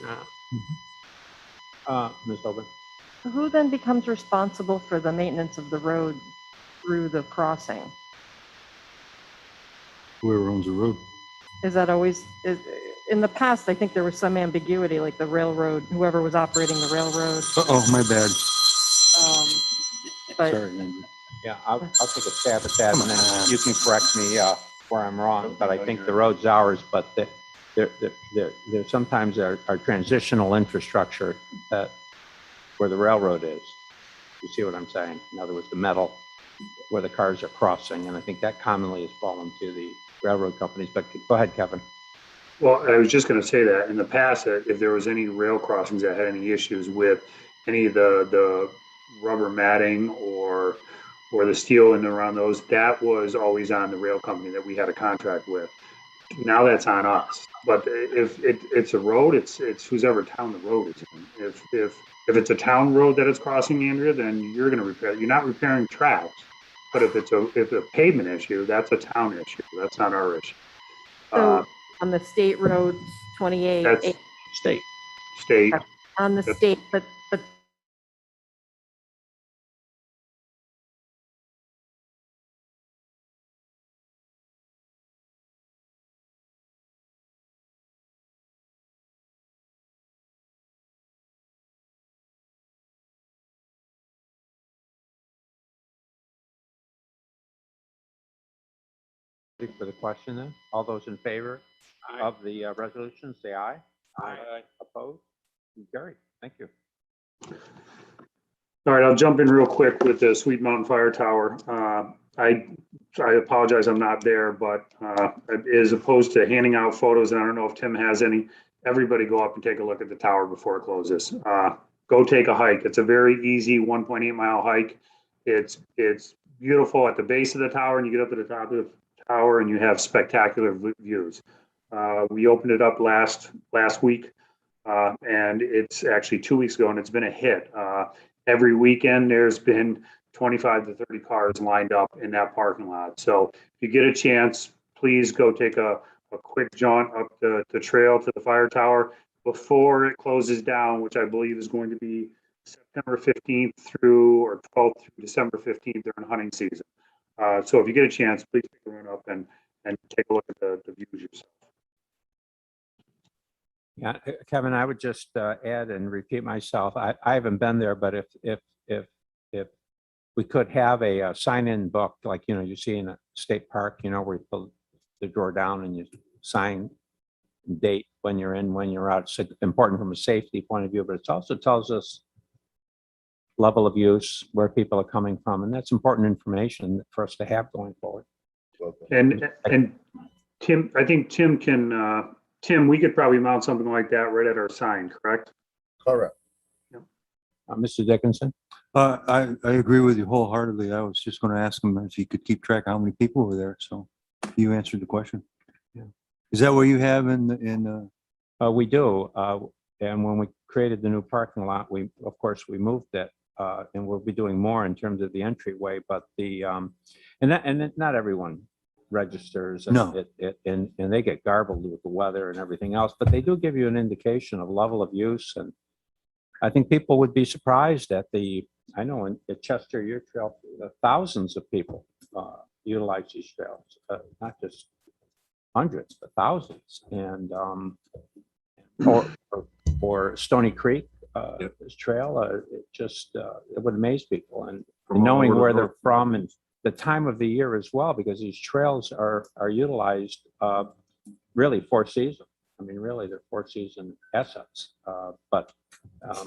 [SPEAKER 9] not.
[SPEAKER 1] Ms. Oben?
[SPEAKER 7] Who then becomes responsible for the maintenance of the road through the crossing?
[SPEAKER 5] Whoever owns the road.
[SPEAKER 7] Is that always, in the past, I think there was some ambiguity, like the railroad, whoever was operating the railroad.
[SPEAKER 5] Uh-oh, my bad.
[SPEAKER 7] But
[SPEAKER 5] Sorry, Andrew.
[SPEAKER 1] Yeah, I'll take a stab at that, and then you can correct me where I'm wrong, but I think the road's ours, but there sometimes are transitional infrastructure that where the railroad is. You see what I'm saying? In other words, the metal where the cars are crossing, and I think that commonly has fallen to the railroad companies, but go ahead, Kevin.
[SPEAKER 2] Well, I was just going to say that in the past, if there was any rail crossings that had any issues with any of the rubber matting or the steel in and around those, that was always on the rail company that we had a contract with. Now that's on us. But if it's a road, it's whoever town the road is in. If it's a town road that it's crossing, Andrea, then you're going to repair. You're not repairing tracks. But if it's a pavement issue, that's a town issue. That's not our issue.
[SPEAKER 7] So on the state roads, 28,
[SPEAKER 2] That's
[SPEAKER 9] State.
[SPEAKER 2] state.
[SPEAKER 7] on the
[SPEAKER 2] that's-
[SPEAKER 7] state, but
[SPEAKER 1] For the question then, all those in favor of the resolution, say aye.
[SPEAKER 4] Aye.
[SPEAKER 1] Opposed? Carried. Thank you.
[SPEAKER 2] All right, I'll jump in real quick with the Sweet Mountain Fire Tower. I apologize, I'm not there, but as opposed to handing out photos, and I don't know if Tim has any, everybody go up and take a look at the tower before it closes. Go take a hike. It's a very easy 1.8 mile hike. It's beautiful at the base of the tower, and you get up to the top of the tower and you have spectacular views. We opened it up last week, and it's actually 2 weeks ago, and it's been a hit. Every weekend, there's been 25 to 30 cars lined up in that parking lot. So if you get a chance, please go take a quick jaunt up the trail to the fire tower before it closes down, which I believe is going to be September 15th through or 12th through December 15th during hunting season. So if you get a chance, please take a run up and take a look at the views yourself.
[SPEAKER 1] Yeah, Kevin, I would just add and repeat myself. I haven't been there, but if we could have a sign-in book, like, you know, you see in a state park, you know, where you pull the drawer down and you sign date when you're in, when you're out. It's important from a safety point of view, but it also tells us level of use, where people are coming from, and that's important information for us to have going forward.
[SPEAKER 2] And Tim, I think Tim can, Tim, we could probably mount something like that right at our sign, correct?
[SPEAKER 8] Correct.
[SPEAKER 1] Mr. Dickinson?
[SPEAKER 5] I agree with you wholeheartedly. I was just going to ask him if he could keep track of how many people were there. So you answered the question.
[SPEAKER 1] Yeah.
[SPEAKER 5] Is that what you have in
[SPEAKER 1] We do. And when we created the new parking lot, of course, we moved it. And we'll be doing more in terms of the entryway, but not everyone registers. And
[SPEAKER 5] No.
[SPEAKER 1] And they get garbled with the weather and everything else, but they do give you an indication of level of use. And I think people would be surprised at I know at Chester, your trail, thousands of people utilize these trails, not just hundreds, but thousands. And or Stony Creek this trail, it would amaze people. And knowing where they're from and the time of the year as well, because these trails are utilized really for season. I mean, really, they're four-season assets, but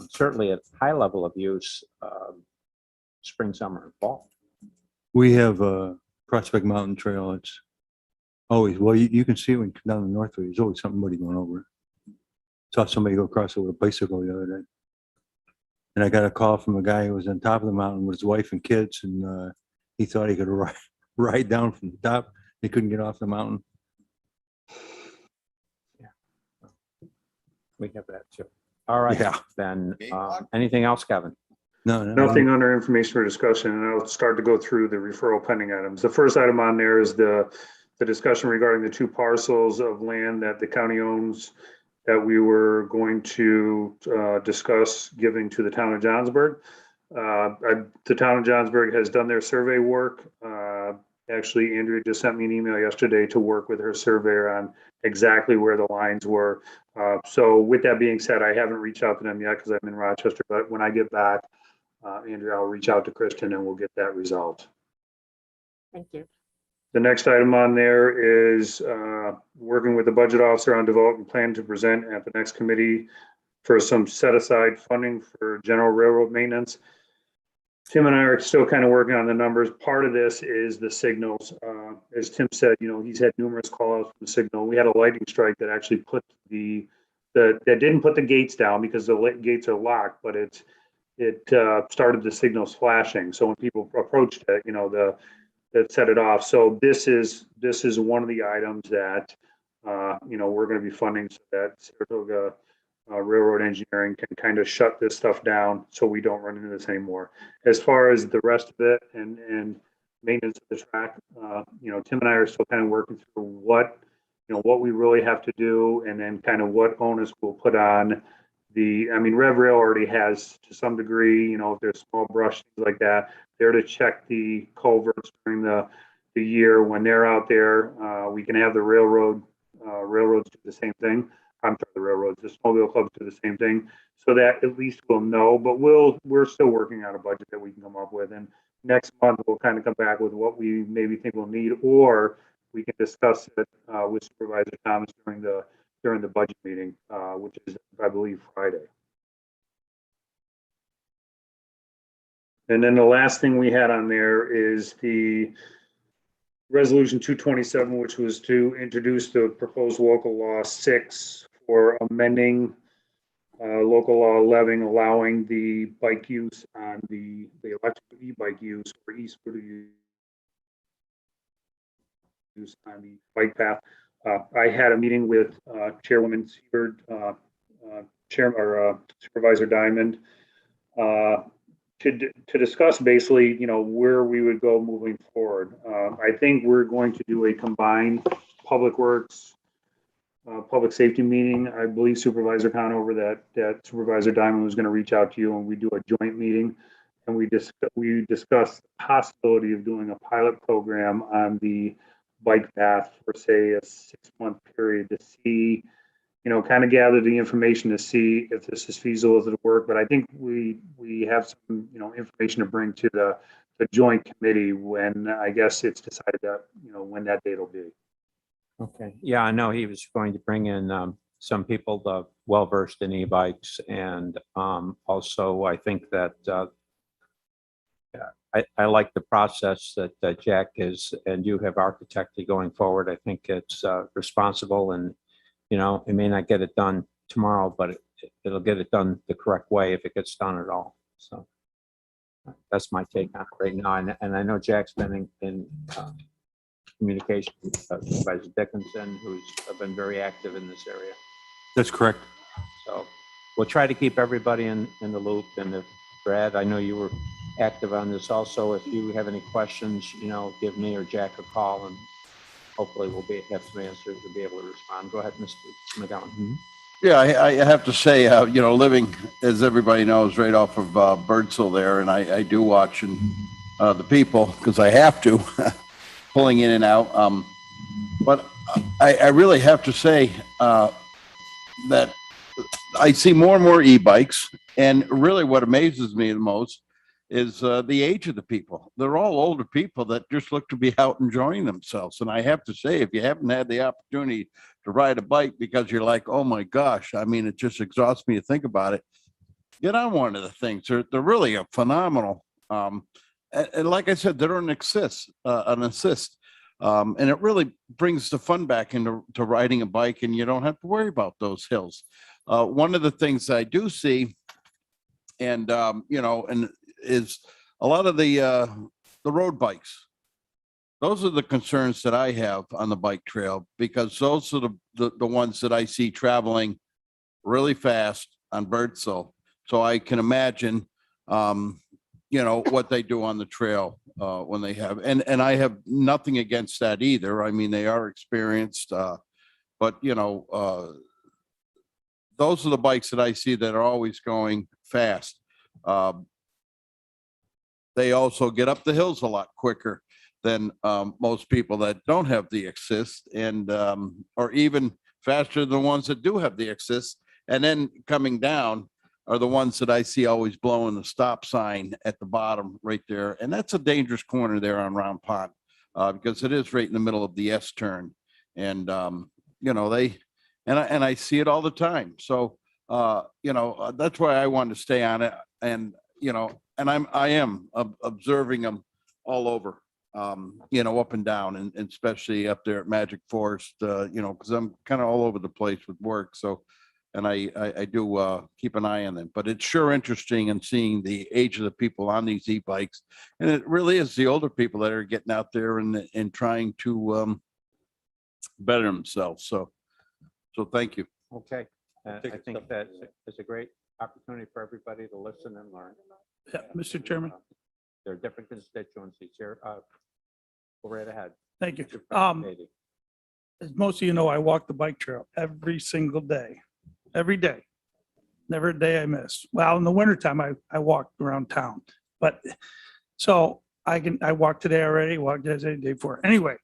[SPEAKER 1] certainly at high level of use, spring, summer, and fall.
[SPEAKER 5] We have Prospect Mountain Trail. It's always, well, you can see it when you come down the Northway. There's always somebody going over it. Saw somebody go across it with a bicycle the other day. And I got a call from a guy who was on top of the mountain with his wife and kids, and he thought he could ride down from the top. He couldn't get off the mountain.
[SPEAKER 1] We have that too. All right,
[SPEAKER 5] Yeah.
[SPEAKER 1] then, anything else, Kevin?
[SPEAKER 5] No.
[SPEAKER 2] Nothing under information for discussion, and I'll start to go through the referral pending items. The first item on there is the discussion regarding the two parcels of land that the county owns that we were going to discuss giving to the town of Johnsburg. The town of Johnsburg has done their survey work. Actually, Andrea just sent me an email yesterday to work with her surveyor on exactly where the lines were. So with that being said, I haven't reached out to them yet because I'm in Rochester, but when I get back, Andrea, I'll reach out to Kristen and we'll get that resolved.
[SPEAKER 7] thank you.
[SPEAKER 2] The next item on there is working with the budget officer on developing plan to present at the next committee for some set aside funding for general railroad maintenance. Tim and I are still kind of working on the numbers. Part of this is the signals. As Tim said, you know, he's had numerous call outs from the signal. We had a lightning strike that actually put that didn't put the gates down because the gates are locked, but it started the signals flashing. So when people approached it, you know, that set it off. So this is one of the items that we're going to be funding so that Saratoga Railroad Engineering can kind of shut this stuff down so we don't run into this anymore. As far as the rest of it and maintenance of the track, Tim and I are still kind of working through what we really have to do, and then kind of what onus we'll put on Rev Rail already has to some degree, if there's small brush, things like that, they're to check the culverts during the year when they're out there. We can have the railroads do the same thing. I'm sorry, the railroads, the snowmobile clubs do the same thing, so that at least we'll know. But we're still working on a budget that we can come up with, and next month we'll kind of come back with what we maybe think we'll need, or we can discuss it with Supervisor Thomas during the budget meeting, which is, I believe, Friday. And then the last thing we had on there is the Resolution 227, which was to introduce the proposed local law 6 for amending local law 11, allowing the bike use on the electric e-bike use or e-scooter use on the bike path. I had a meeting with Chairwoman Siebert, Supervisor Diamond, to discuss basically, where we would go moving forward. I think we're going to do a combined public works, public safety meeting. I believe Supervisor Conover that Supervisor Diamond was going to reach out to you, and we do a joint meeting, and we discuss the possibility of doing a pilot program on the bike path for, say, a 6-month period to see, kind of gather the information to see if this is feasible, if it'll work. But I think we have some, information to bring to the joint committee when I guess it's decided that, when that date will be.
[SPEAKER 1] Okay. Yeah, I know he was going to bring in some people well-versed in e-bikes, and also I think that I like the process that Jack is and you have architected going forward. I think it's responsible, and it may not get it done tomorrow, but it'll get it done the correct way if it gets done at all. So that's my take on it right now. And I know Jack's been in communication with Supervisor Dickinson, who's been very active in this area.
[SPEAKER 5] That's correct.
[SPEAKER 1] So we'll try to keep everybody in the loop. And if Brad, I know you were active on this also. If you have any questions, give me or Jack a call, and hopefully we'll have some answers to be able to respond. Go ahead, Mr. McGowan. Mm-hmm.
[SPEAKER 6] Yeah, I have to say, living, as everybody knows, right off of Birdsville there, and I do watch the people, because I have to, pulling in and out. But I really have to say that I see more and more e-bikes, and really what amazes me the most is the age of the people. They're all older people that just look to be out enjoying themselves. And I have to say, if you haven't had the opportunity to ride a bike because you're like, oh my gosh, it just exhausts me to think about it, get on one of the things. They're really a phenomenal. And like I said, they're an assist. And it really brings the fun back into riding a bike, and you don't have to worry about those hills. One of the things I do see, and is a lot of the road bikes. Those are the concerns that I have on the bike trail, because those are the ones that I see traveling really fast on Birdsville. So I can imagine, what they do on the trail when they have, and I have nothing against that either. They are experienced, but those are the bikes that I see that are always going fast. They also get up the hills a lot quicker than most people that don't have the assist, and or even faster than the ones that do have the assist. And then coming down are the ones that I see always blowing the stop sign at the bottom right there. And that's a dangerous corner there on Round Pond, because it is right in the middle of the S turn. And, I see it all the time. So, that's why I wanted to stay on it. And, and I am observing them all over, up and down, and especially up there at Magic Forest, because I'm kind of all over the place with work. So, and I do keep an eye on them, but it's sure interesting in seeing the age of the people on these e-bikes. And it really is the older people that are getting out there and trying to, better themselves. So thank you.
[SPEAKER 1] Okay.
[SPEAKER 10] Take
[SPEAKER 1] I
[SPEAKER 10] a
[SPEAKER 1] think
[SPEAKER 10] step
[SPEAKER 1] that is a great opportunity for everybody to listen and learn.
[SPEAKER 13] Yeah, Mr. Chairman,
[SPEAKER 1] There are different constituencies here. Go right ahead.
[SPEAKER 13] thank you.
[SPEAKER 1] Mr. President.
[SPEAKER 13] As most of you know, I walk the bike trail every single day, every day. Never a day I miss. Well, in the wintertime, I walk around town, but so I walked today already, walked yesterday, day before. Anyway,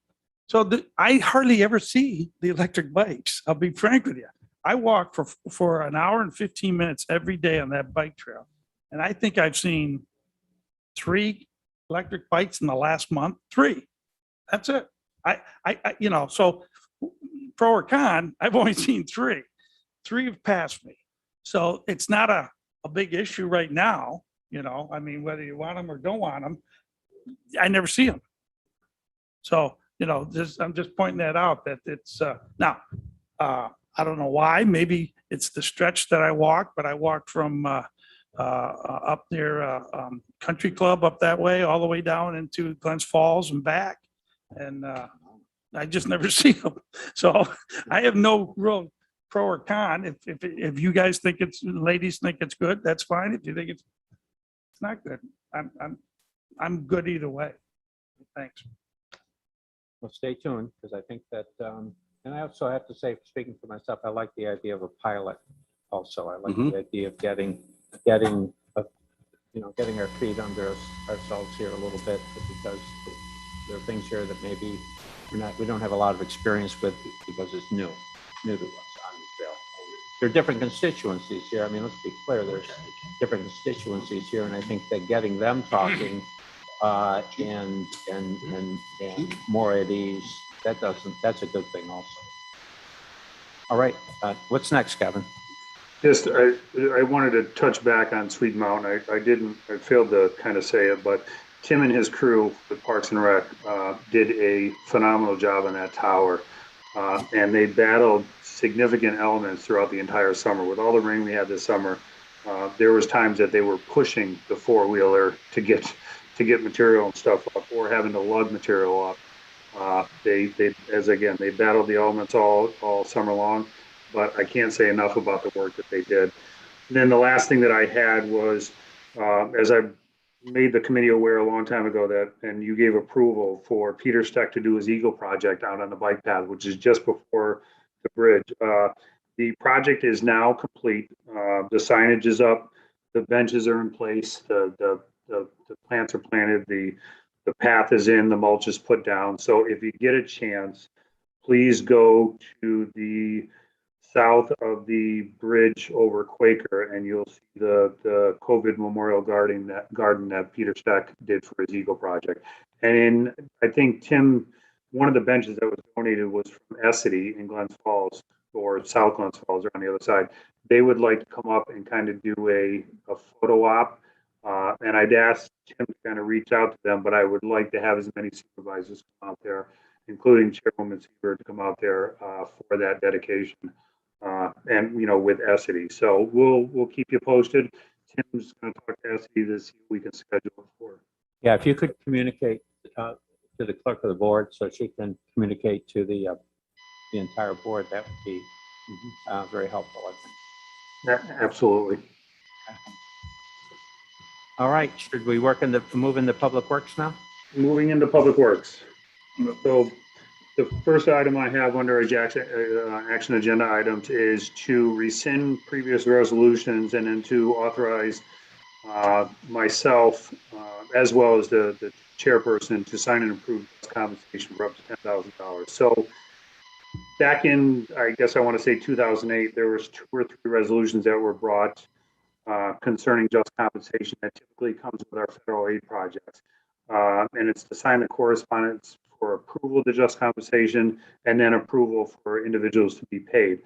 [SPEAKER 13] so I hardly ever see the electric bikes. I'll be frank with you. I walk for an hour and 15 minutes every day on that bike trail. And I think I've seen 3 electric bikes in the last month, 3. That's it. So pro or con, I've only seen 3. 3 have passed me. So it's not a big issue right now, I mean, whether you want them or don't want them, I never see them. So, I'm just pointing that out that it's, now, I don't know why, maybe it's the stretch that I walk, but I walked from, up near, Country Club up that way, all the way down into Glens Falls and back. And, I just never see them. So I have no real pro or con. If you guys think ladies think it's good, that's fine. If you think it's not good, I'm good either way. Thanks.
[SPEAKER 1] Well, stay tuned because I think that, and I also have to say, speaking for myself, I like the idea of a pilot. Also, I like the idea of getting our feet under ourselves here a little bit because there are things here that maybe we don't have a lot of experience with because it's new to us on the trail. There are different constituencies here. I mean, let's be clear. There's different constituencies here, and I think that getting them talking and more at ease, that's a good thing also. All right, what's next, Kevin?
[SPEAKER 2] Just, I wanted to touch back on Sweet Mountain. I failed to kind of say it, but Tim and his crew with Parks and Rec did a phenomenal job on that tower. And they battled significant elements throughout the entire summer. With all the rain we had this summer, there was times that they were pushing the four-wheeler to get material and stuff up or having to lug material up. They battled the elements all summer long, but I can't say enough about the work that they did. And then the last thing that I had was, as I made the committee aware a long time ago and you gave approval for Peter Steck to do his Eagle project out on the bike path, which is just before the bridge. The project is now complete. The signage is up, the benches are in place, the plants are planted, the path is in, the mulch is put down. So if you get a chance, please go to the south of the bridge over Quaker, and you'll see the COVID Memorial Garden that Peter Steck did for his Eagle project. And I think Tim, one of the benches that was donated was from Essity in Glens Falls, or South Glens Falls, or on the other side. They would like to come up and kind of do a photo op. And I'd ask Tim to kind of reach out to them, but I would like to have as many supervisors come out there, including Chairwoman Seaver, to come out there for that dedication. And with Essity. So we'll keep you posted. Tim's going to talk to Essity to see what we can schedule it for.
[SPEAKER 1] Yeah, if you could communicate to the clerk of the board so she can communicate to the entire board, that would be very helpful, I think.
[SPEAKER 2] Yeah, absolutely.
[SPEAKER 1] All right, should we move into Public Works now?
[SPEAKER 2] Moving into Public Works. So the first item I have under action agenda items is to rescind previous resolutions and then to authorize myself as well as the chairperson to sign and approve compensation for up to $10,000. So back in, I guess I want to say 2008, there was 2 or 3 resolutions that were brought concerning just compensation that typically comes with our federal aid projects. And it's to sign the correspondence for approval to just compensation and then approval for individuals to be paid.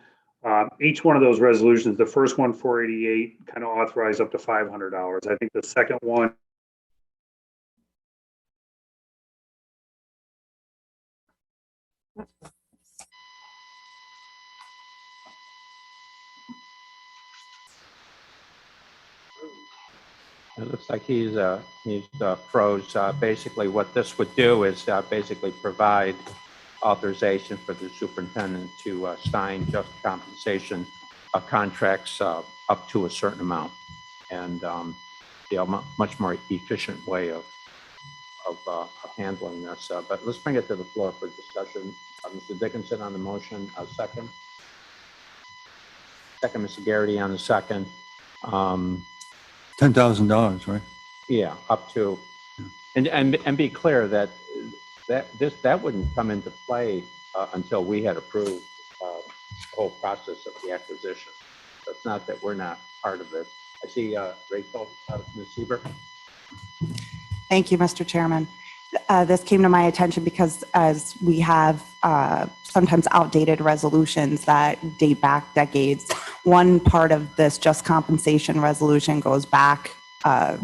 [SPEAKER 2] Each one of those resolutions, the first one, 488, kind of authorized up to $500. I think the second one,
[SPEAKER 1] It looks like he's froze. Basically, what this would do is basically provide authorization for the superintendent to sign just compensation contracts up to a certain amount, and be a much more efficient way of handling this. But let's bring it to the floor for discussion. Mr. Dickinson on the motion, second. Second, Mr. Garrity on the second.
[SPEAKER 5] $10,000, right?
[SPEAKER 1] Yeah, up to, and be clear that that wouldn't come into play until we had approved the whole process of the acquisition. So it's not that we're not part of it. I see Rachel, Ms. Seaver.
[SPEAKER 11] Thank you, Mr. Chairman. This came to my attention because as we have sometimes outdated resolutions that date back decades, one part of this just compensation resolution goes back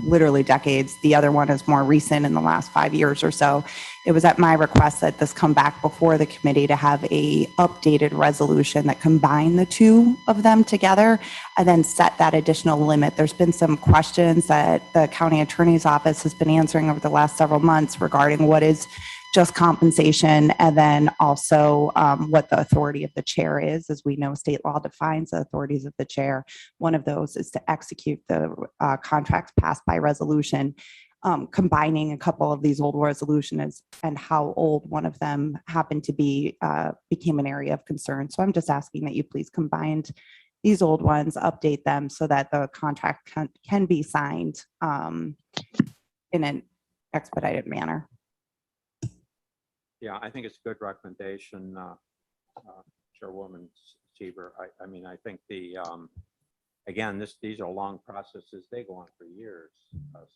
[SPEAKER 11] literally decades. The other one is more recent in the last 5 years or so. It was at my request that this come back before the committee to have a updated resolution that combined the two of them together and then set that additional limit. There's been some questions that the county attorney's office has been answering over the last several months regarding what is just compensation, and then also what the authority of the chair is. As we know, state law defines the authorities of the chair. One of those is to execute the contracts passed by resolution. Combining a couple of these old resolutions and how old one of them happened to be became an area of concern. So I'm just asking that you please combine these old ones, update them so that the contract can be signed in an expedited manner.
[SPEAKER 1] Yeah, I think it's a good recommendation, Chairwoman Seaver. I mean, I think again, these are long processes. They go on for years. Sometimes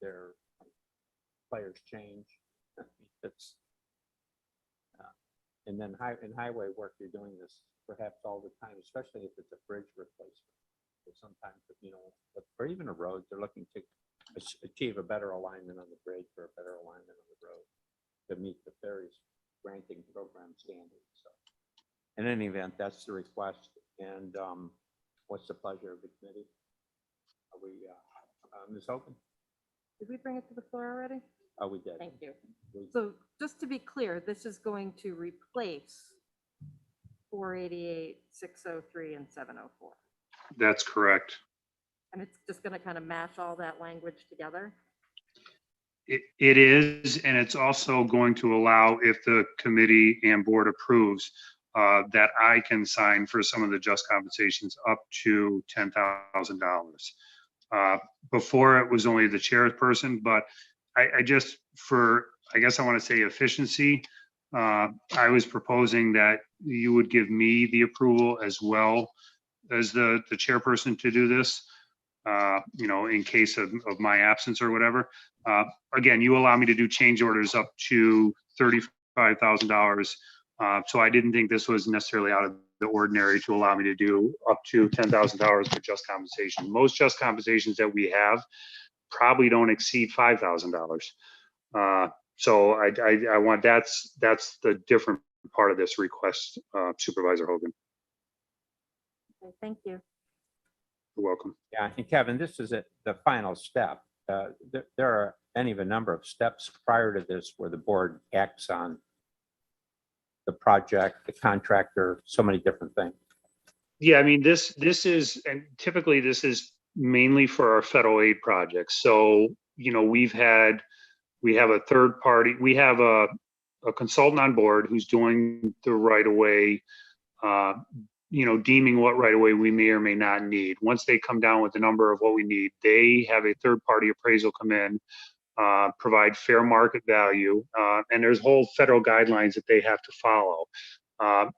[SPEAKER 1] their players change. It's and then in highway work, you're doing this perhaps all the time, especially if it's a bridge replacement. So sometimes, or even a road, they're looking to achieve a better alignment on the bridge or a better alignment on the road to meet the ferry's granting program standards. So in any event, that's the request. And what's the pleasure of the committee? Are we, Ms. Hogan?
[SPEAKER 7] Did we bring it to the floor already?
[SPEAKER 1] Oh, we did.
[SPEAKER 7] Thank you. So just to be clear, this is going to replace 488, 603, and 704.
[SPEAKER 2] That's correct.
[SPEAKER 7] And it's just going to kind of mash all that language together?
[SPEAKER 2] It is, and it's also going to allow, if the committee and board approves, that I can sign for some of the just compensations up to $10,000. Before it was only the chairperson, but I guess I want to say efficiency. I was proposing that you would give me the approval as well as the chairperson to do this, in case of my absence or whatever. Again, you allow me to do change orders up to $35,000. So I didn't think this was necessarily out of the ordinary to allow me to do up to $10,000 for just compensation. Most just compensations that we have probably don't exceed $5,000. So I want, that's the different part of this request, Supervisor Hogan.
[SPEAKER 7] Okay, thank you.
[SPEAKER 2] You're welcome.
[SPEAKER 1] Yeah, and Kevin, this is the final step. There are any of a number of steps prior to this where the board acts on the project, the contractor, so many different things.
[SPEAKER 2] Yeah, I mean, this is, and typically this is mainly for our federal aid projects. So, we have a third party, we have a consultant on board who's doing the right of way, deeming what right of way we may or may not need. Once they come down with the number of what we need, they have a third party appraisal come in, provide fair market value, and there's whole federal guidelines that they have to follow.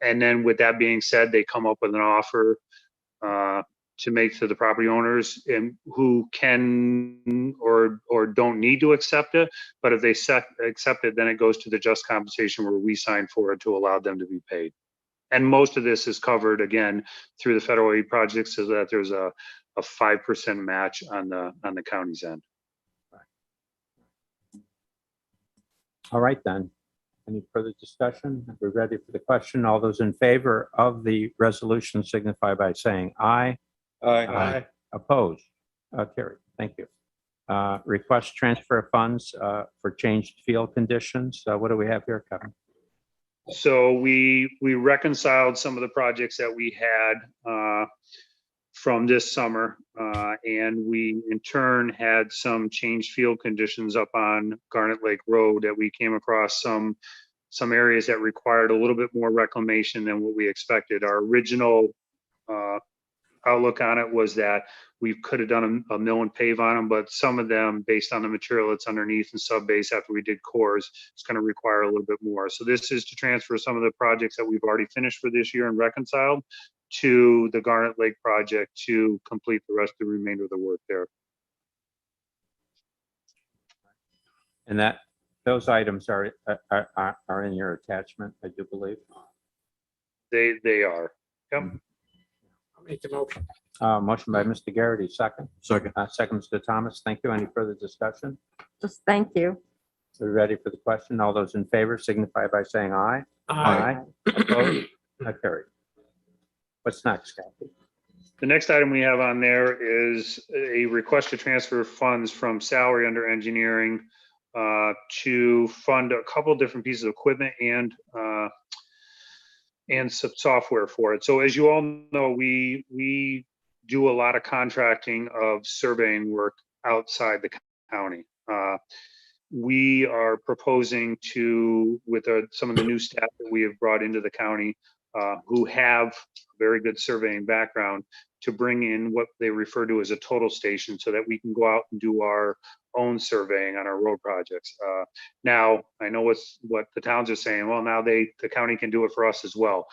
[SPEAKER 2] And then with that being said, they come up with an offer to make to the property owners, and who can or don't need to accept it. But if they accept it, then it goes to the just compensation where we sign for it to allow them to be paid. And most of this is covered again through the federal aid projects, so that there's a 5% match on the county's end.
[SPEAKER 1] All right, then. Any further discussion? We're ready for the question. All those in favor of the resolution signify by saying aye.
[SPEAKER 5] Aye.
[SPEAKER 1] Opposed? Carried. Thank you. Request transfer of funds for changed field conditions. What do we have here, Kevin?
[SPEAKER 2] So we reconciled some of the projects that we had from this summer, and we in turn had some changed field conditions up on Garnet Lake Road that we came across some areas that required a little bit more reclamation than what we expected. Our original outlook on it was that we could have done a mill and pave on them, but some of them, based on the material that's underneath and sub base after we did cores, it's going to require a little bit more. So this is to transfer some of the projects that we've already finished for this year and reconciled to the Garnet Lake project to complete the rest of the remainder of the work there.
[SPEAKER 1] And that those items are in your attachment, I do believe.
[SPEAKER 2] They are. Yep.
[SPEAKER 9] I'll make the motion.
[SPEAKER 1] Motion by Mr. Garrity, second.
[SPEAKER 10] Second.
[SPEAKER 1] Second, Mr. Thomas. Thank you. Any further discussion?
[SPEAKER 7] Just thank you.
[SPEAKER 1] We're ready for the question. All those in favor signify by saying aye.
[SPEAKER 9] Aye.
[SPEAKER 1] Opposed? Carried. What's next, Kathy?
[SPEAKER 2] The next item we have on there is a request to transfer funds from salary under engineering to fund a couple different pieces of equipment and some software for it. So as you all know, we do a lot of contracting of surveying work outside the county. We are proposing to, with some of the new staff that we have brought into the county who have a very good surveying background, to bring in what they refer to as a total station so that we can go out and do our own surveying on our road projects. Now, I know what the towns are saying. Well, now the county can do it for us as well.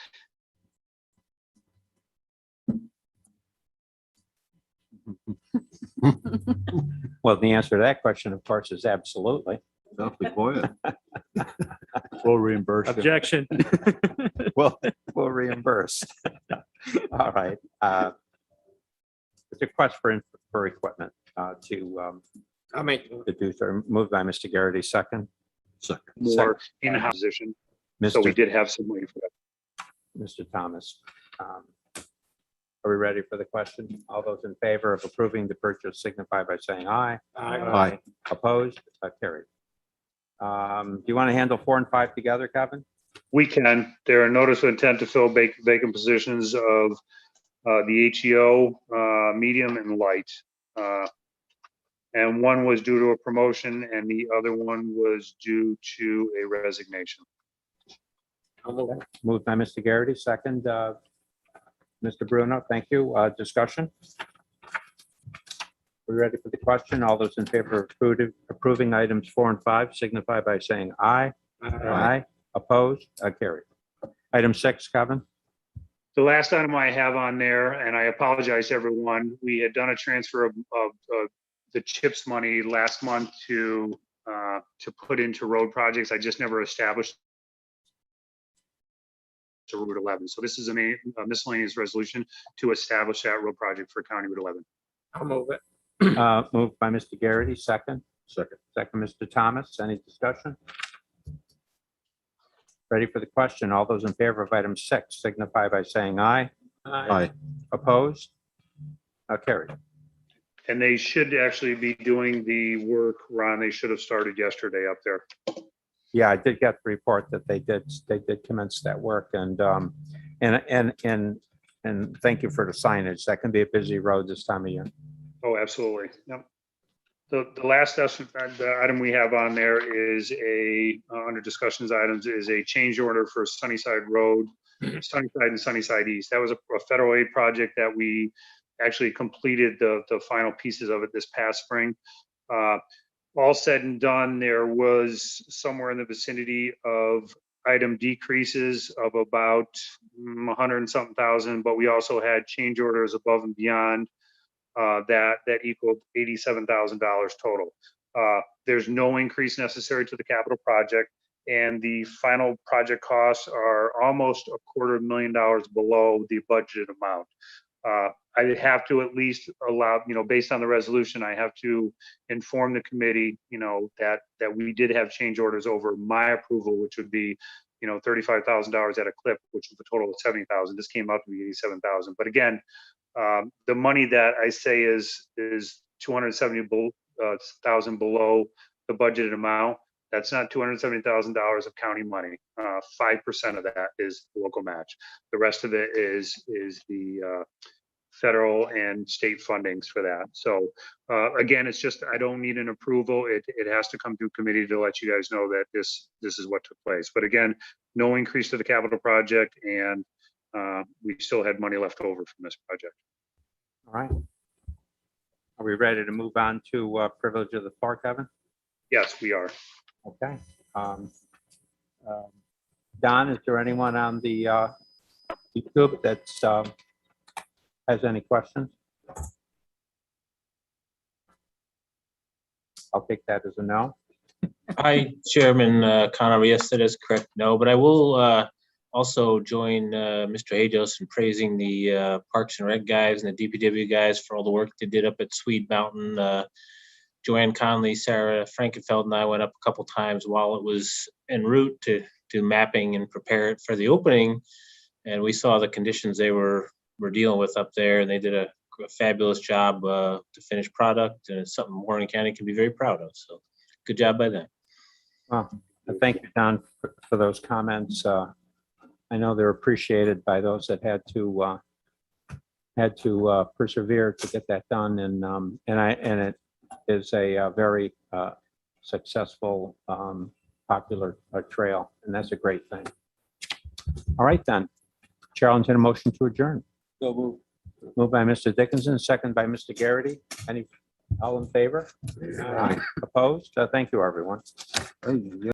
[SPEAKER 1] Well, the answer to that question, of course, is absolutely.
[SPEAKER 10] Awfully quiet.
[SPEAKER 12] We'll reimburse you.
[SPEAKER 4] Objection.
[SPEAKER 1] We'll reimburse. All right. It's a request for equipment to
[SPEAKER 9] I'll make,
[SPEAKER 1] do so. Moved by Mr. Garrity, second.
[SPEAKER 10] Second.
[SPEAKER 2] More in-house position. So we did have some money for that.
[SPEAKER 1] Mr. Thomas. Are we ready for the question? All those in favor of approving the purchase signify by saying aye.
[SPEAKER 10] Aye.
[SPEAKER 1] Opposed? Carried. Do you want to handle 4 and 5 together, Kevin?
[SPEAKER 2] We can. There are notice of intent to fill vacant positions of the HEO, medium and light. And one was due to a promotion and the other one was due to a resignation.
[SPEAKER 1] Moved by Mr. Garrity, second. Mr. Bruno, thank you. Discussion? We ready for the question? All those in favor of approving items 4 and 5 signify by saying aye. Aye. Opposed? Carried. Item 6, Kevin.
[SPEAKER 2] The last item I have on there, and I apologize to everyone, we had done a transfer of the CHIPS money last month to put into road projects. I just never established to Route 11. So this is a miscellaneous resolution to establish that road project for County Route 11.
[SPEAKER 9] I'll move it.
[SPEAKER 1] Moved by Mr. Garrity, second.
[SPEAKER 10] Second.
[SPEAKER 1] Second, Mr. Thomas. Any discussion? Ready for the question? All those in favor of item 6 signify by saying aye.
[SPEAKER 10] Aye.
[SPEAKER 1] Opposed? Carried.
[SPEAKER 2] And they should actually be doing the work, Ron. They should have started yesterday up there.
[SPEAKER 1] Yeah, I did get the report that they did commence that work, and thank you for the signage. That can be a busy road this time of year.
[SPEAKER 2] Oh, absolutely. Yep. The last item we have on there is under discussions items is a change order for Sunnyside Road, Sunnyside and Sunnyside East. That was a federal aid project that we actually completed the final pieces of it this past spring. All said and done, there was somewhere in the vicinity of item decreases of about 100 and something thousand, but we also had change orders above and beyond that equaled $87,000 total. There's no increase necessary to the capital project, and the final project costs are almost $250,000 below the budgeted amount. I have to at least allow, based on the resolution, I have to inform the committee, that we did have change orders over my approval, which would be, $35,000 at a clip, which was a total of 70,000. This came out to be 87,000. But again, the money that I say is 270,000 below the budgeted amount. That's not $270,000 of county money. 5% of that is local match. The rest of it is the federal and state fundings for that. So again, it's just, I don't need an approval. It has to come through committee to let you guys know that this is what took place. But again, no increase to the capital project, and we still had money left over from this project.
[SPEAKER 1] All right. Are we ready to move on to privilege of the floor, Kevin?
[SPEAKER 2] Yes, we are.
[SPEAKER 1] Okay. Don, is there anyone on the YouTube that's has any questions? I'll take that as a no.
[SPEAKER 14] Hi, Chairman Connor. Yes, that is correct. No, but I will also join Mr. Hajos in praising the Parks and Rec guys and the DPW guys for all the work they did up at Swede Mountain. Joanne Conley, Sarah Frankenfeld, and I went up a couple times while it was en route to do mapping and prepare it for the opening. And we saw the conditions they were dealing with up there, and they did a fabulous job to finish product, and it's something Warren County can be very proud of. So good job by them.
[SPEAKER 1] Well, thank you, Don, for those comments. I know they're appreciated by those that had to persevere to get that done, and it is a very successful, popular trail, and that's a great thing. All right, then. Chair, I'll entertain a motion to adjourn.
[SPEAKER 10] So
[SPEAKER 1] Moved by Mr. Dickinson, second by Mr. Garrity. All in favor? Opposed? Thank you, everyone.